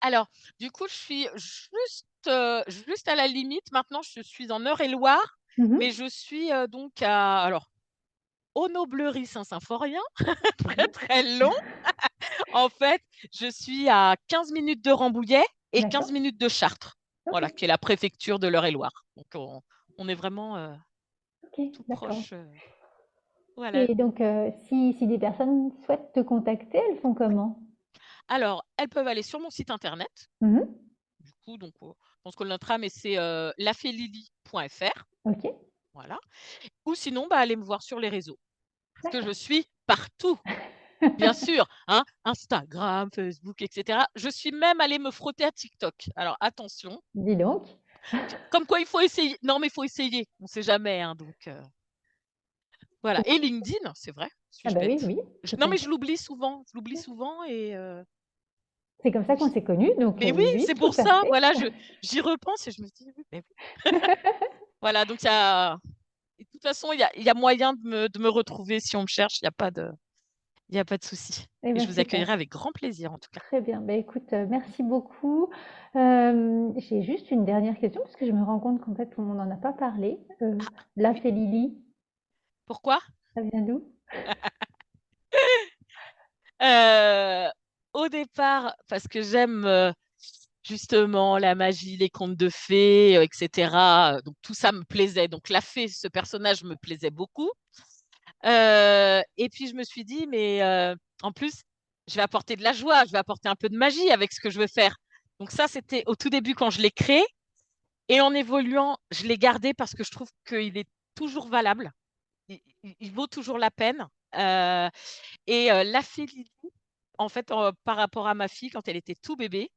C: Alors, du coup, je suis juste à la limite. Maintenant, je suis en Eure-et-Loire, mais
A: Mhm.
C: je suis donc alors, Aunoblerie Saint-Symphorien, très très long. En fait, je suis à 15 minutes de Rambouillet et 15
A: D'accord.
C: minutes de Chartres,
A: Ok,
C: voilà, qui est la préfecture de l'Eure-et-Loire. Donc, on est vraiment
A: ok,
C: tout
A: d'accord.
C: proche. Voilà.
A: Et donc, si des personnes souhaitent te contacter, elles font comment?
C: Alors, elles peuvent aller sur mon site internet.
A: Mhm.
C: Du coup, donc, je pense que le notre mais c'est lafelili.fr.
A: Ok,
C: Voilà. Ou sinon, bah, allez me voir sur les réseaux. Parce que je suis partout, bien sûr. Hein, Instagram, Facebook, etc. Je suis même allée me frotter à TikTok. Alors, attention.
A: dis donc.
C: Comme quoi, il faut essayer. Non, mais il faut essayer. On ne sait jamais. Hein, donc, voilà. Et LinkedIn, c'est vrai.
A: Ah
C: Suis-je
A: bah oui,
C: bête?
A: oui, tout
C: Non,
A: à
C: mais je
A: fait.
C: l'oublie souvent. Je l'oublie souvent. Et
A: C'est comme ça qu'on
C: oui.
A: s'est connus, donc
C: Mais oui,
A: oui, oui,
C: c'est
A: tout
C: pour
A: à
C: ça.
A: fait.
C: Voilà, j'y repense et je me dis, oui, mais oui. Voilà, donc il y a. Et de toute façon, il y a moyen de me retrouver si on me cherche. Il y a pas de souci.
A: Eh
C: Et je
A: ben
C: vous
A: super,
C: accueillerai avec grand plaisir, en tout cas.
A: très bien. Bah écoute, merci beaucoup. J'ai juste une dernière question parce que je me rends compte qu'en fait on n'en a pas parlé.
C: Ah,
A: Là,
C: oui.
A: c'est Lily.
C: Pourquoi?
A: Ça vient d'où?
C: Euh, Au départ, parce que j'aime justement la magie, les contes de fées, etc. Donc tout ça me plaisait. Donc la fée, ce personnage me plaisait beaucoup. Et puis je me suis dit, mais en plus, je vais apporter de la joie, je vais apporter un peu de magie avec ce que je veux faire. Donc ça, c'était au tout début quand je l'ai créé. Et en évoluant, je l'ai gardé parce que je trouve qu'il est toujours valable. Il vaut toujours la peine. Euh, et la fée Lily, en fait, par rapport à ma fille, quand elle était tout bébé,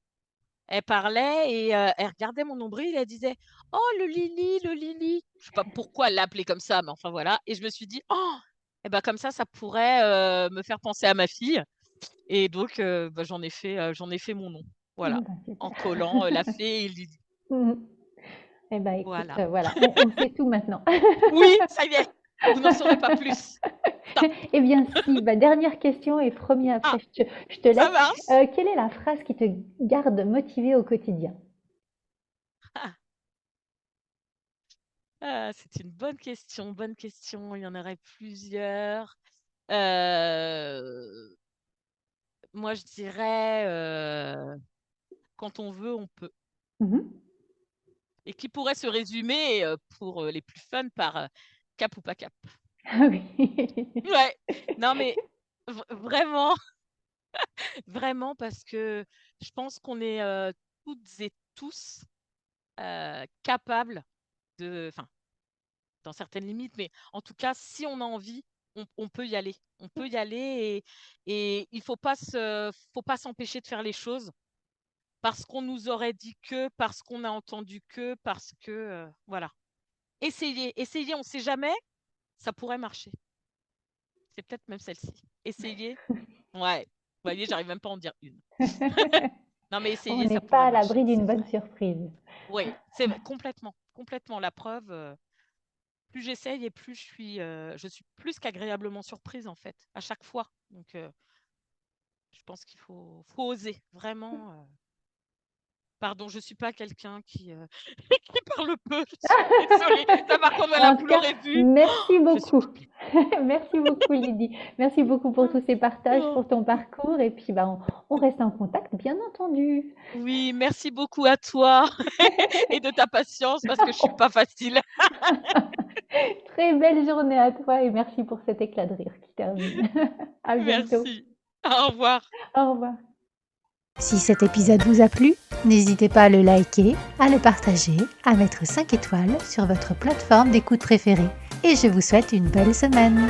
C: elle parlait et elle regardait mon nombril et elle disait «Oh, le Lily, le Lily». Je sais pas pourquoi elle l'appelait comme ça, mais enfin voilà. Et je me suis dit «Oh, et ben comme ça pourrait me faire penser à ma fille». Et donc, bah, j'en ai fait mon nom. Voilà.
A: Ah bah
C: En
A: super.
C: collant la fée et Lily.
A: Mhm. Eh ben écoute,
C: Voilà.
A: voilà, on sait tout maintenant.
C: Oui, ça y est. Vous n'en saurez pas plus. Top.
A: Eh bien si, bah, dernière question et promis après
C: Ah,
A: je te
C: ça
A: laisse.
C: marche.
A: Quelle est la phrase qui te garde motivée au quotidien?
C: Ah, c'est une bonne question. Bonne question. Il y en aurait plusieurs. Euh, Moi, je dirais quand on veut, on peut.
A: Mhm.
C: Et qui pourrait se résumer pour les plus fun par cap ou pas cap.
A: Ah oui.
C: Ouais, non, mais vraiment, vraiment, parce que je pense qu'on est toutes et tous capables enfin, dans certaines limites, mais en tout cas, si on a envie, on peut y aller. On peut y aller et il faut pas s'empêcher de faire les choses parce qu'on nous aurait dit que, parce qu'on a entendu que, parce que, voilà. Essayez, on ne sait jamais, ça pourrait marcher. C'est peut-être même celle-ci. Essayez. Ouais. Vous voyez, j'arrive même pas à en dire une. Non, mais
A: On
C: essayez,
A: n'est
C: ça
A: pas
C: pourrait
A: à
C: marcher,
A: l'abri d'une
C: c'est
A: bonne
C: vrai.
A: surprise.
C: Oui, c'est complètement, complètement la preuve. Plus j'essaye et plus je suis plus qu'agréablement surprise en fait, à chaque fois. Donc Je pense qu'il faut oser, vraiment. Pardon, je suis pas quelqu'un qui, qui parle peu. Je suis désolée. Ça va comme
D: En
C: vous
D: tout cas,
C: l'aurez vu.
D: merci
C: Je suis
D: beaucoup.
C: complète.
D: Merci beaucoup, Lydie. Merci beaucoup pour tous ces partages,
C: Oh.
D: pour ton parcours. Et puis, on reste en contact, bien entendu.
C: Oui, merci beaucoup à toi et de ta patience parce que je suis pas facile.
D: Très belle journée à toi et merci pour cet éclat de rire qui termine. À bientôt.
C: Merci. Au revoir.
D: Au revoir.
A: Si cet épisode vous a plu, n'hésitez pas à le liker, à le partager, à mettre 5 étoiles sur votre plateforme d'écoute préférée. Et je vous souhaite une belle semaine.